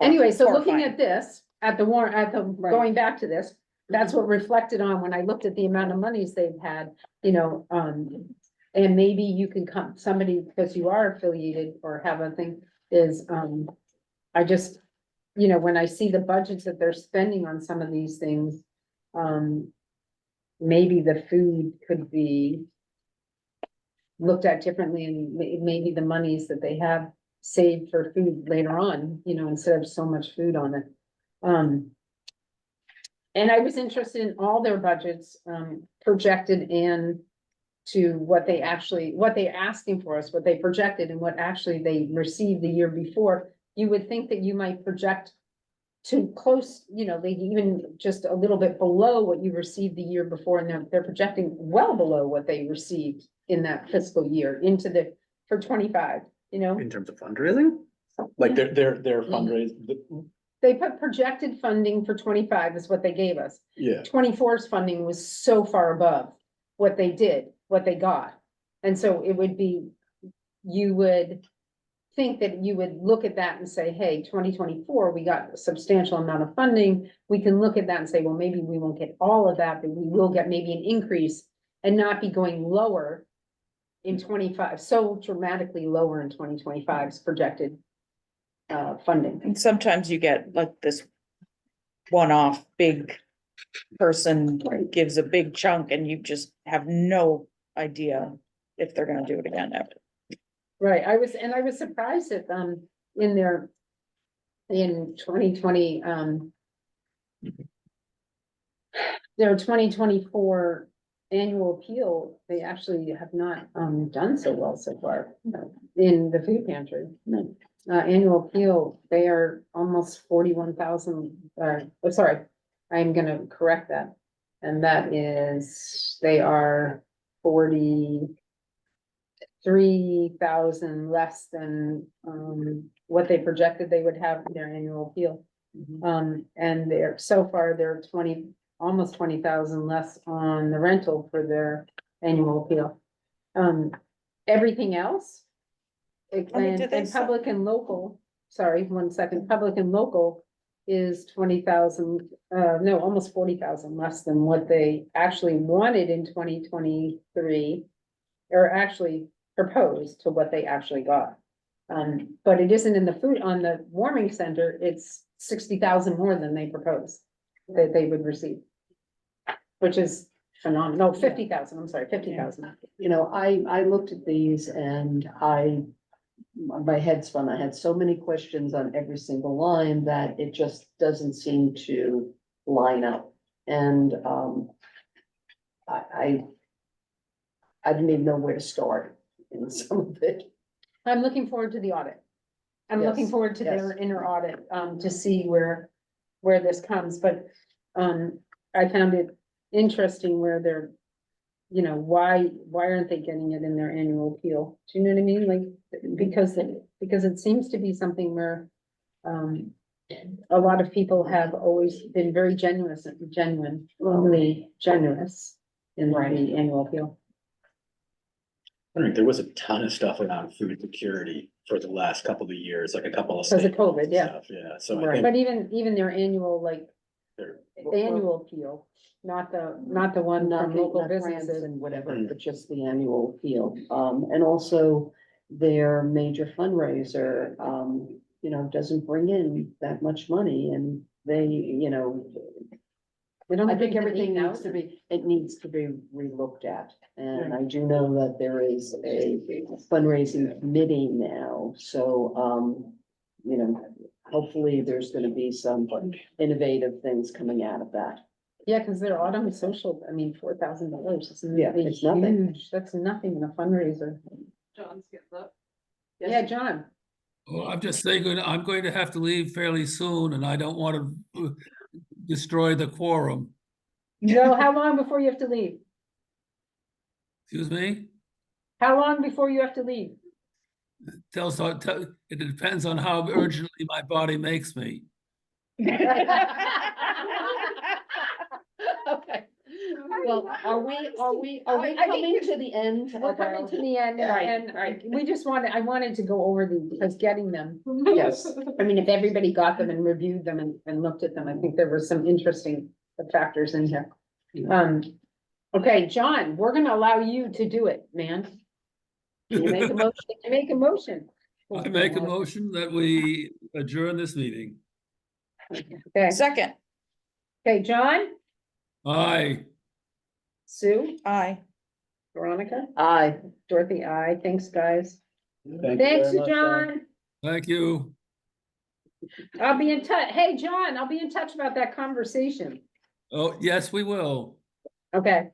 anyway, so looking horrifying. at this, going back to this, that's what reflected on when I looked at the amount of monies they've had, and maybe you can come, somebody, because you are affiliated or have a thing, is, I just, when I see the budgets that they're spending on some of these things, maybe the food could be looked at differently, and maybe the monies that they have saved for food later on, instead of so much food on it. And I was interested in all their budgets, projected and to what they're asking for us, what they projected and what actually they received the year before. You would think that you might project to close, they even just a little bit below what you received the year before, and they're projecting well below what they received in that fiscal year for 25, In terms of fundraising? Like their Mm-hmm. fundraising, They put projected funding for 25 is what they gave us. yeah. 24's funding was so far above what they got. And so it would be, you would think that you would look at that and say, hey, 2024, we got a substantial amount of funding. We can look at that and say, well, maybe we won't get all of that, but we will get maybe an increase and not be going lower in 25, so dramatically lower in 2025's projected funding. And sometimes you get like this one-off big person gives a big chunk and you just have no idea if they're gonna do it again ever. Right, I was surprised at, in 2020, their 2024 annual appeal, they actually have not, done so well so far, in the food pantry. Annual appeal, they are almost 41,000, sorry, I'm gonna correct that. And that is, they are 43,000 less than, what they projected they would have in their annual appeal. And so far, they're almost 20,000 less on the rental for their annual appeal. Everything else. And public and local, sorry, 1 second, public and local is 20,000, no, almost 40,000 less than what they actually wanted in 2023. Or actually proposed to what they actually got. But it isn't in the food, on the warming center, it's 60,000 more than they proposed that they would receive. Which is phenomenal, no, 50,000, I'm sorry, 50,000. I looked at these and my head spun. I had so many questions on every single line that it just doesn't seem to line up. And, I didn't even know where to start in some of it. I'm looking forward to the audit. I'm looking Yes, forward to their yes. inner audit, to see where this comes, but, I found it interesting where they're, why aren't they getting it in their annual appeal? Do you know what I mean? Like, because it seems to be something where, a lot of people have always been very generous in the annual appeal. I think there was a ton of stuff around food security for the last couple of years, like a couple of. Because of staples COVID, and yeah. stuff, Yeah, so I Right. think But even their annual, like, they're, the annual appeal, not the one Not from the, local not grants businesses. and whatever, Mm. but just the annual appeal. And also their major fundraiser, doesn't bring in that much money and they, They don't I give think them everything needs to 8,000. be, it needs to be relooked at. And I do know that there is a fundraising committee now, so, hopefully there's gonna be some innovative things coming out of that. Yeah, because their autumn social, I mean, $4,000 is Yeah, it's nothing. huge. That's nothing in a fundraiser. John's getting up. Yeah, John. Well, I'm just saying, I'm going to have to leave fairly soon and I don't want to destroy the quorum. Joe, how long before you have to leave? Excuse me? How long before you have to leave? It depends on how urgently my body makes me. Okay. Well, are we I think coming you- to the end? We're of coming our- to the end Right, and right. we just I wanted to go over these because getting them. Yes. I mean, if everybody got them and reviewed them and looked at them, I think there were some interesting factors in here. Okay, John, we're gonna allow you to do it, man. Can you make a motion? Make a motion. I make a motion that we adjourn this meeting. Okay, Second, okay, John, Aye. Sue, aye. Veronica, Aye. Dorothy, I. Thanks, guys. Thank you Thanks, very much, John. Thank you. I'll be in touch. Hey, John, I'll be in touch about that conversation. Oh, yes, we will. Okay.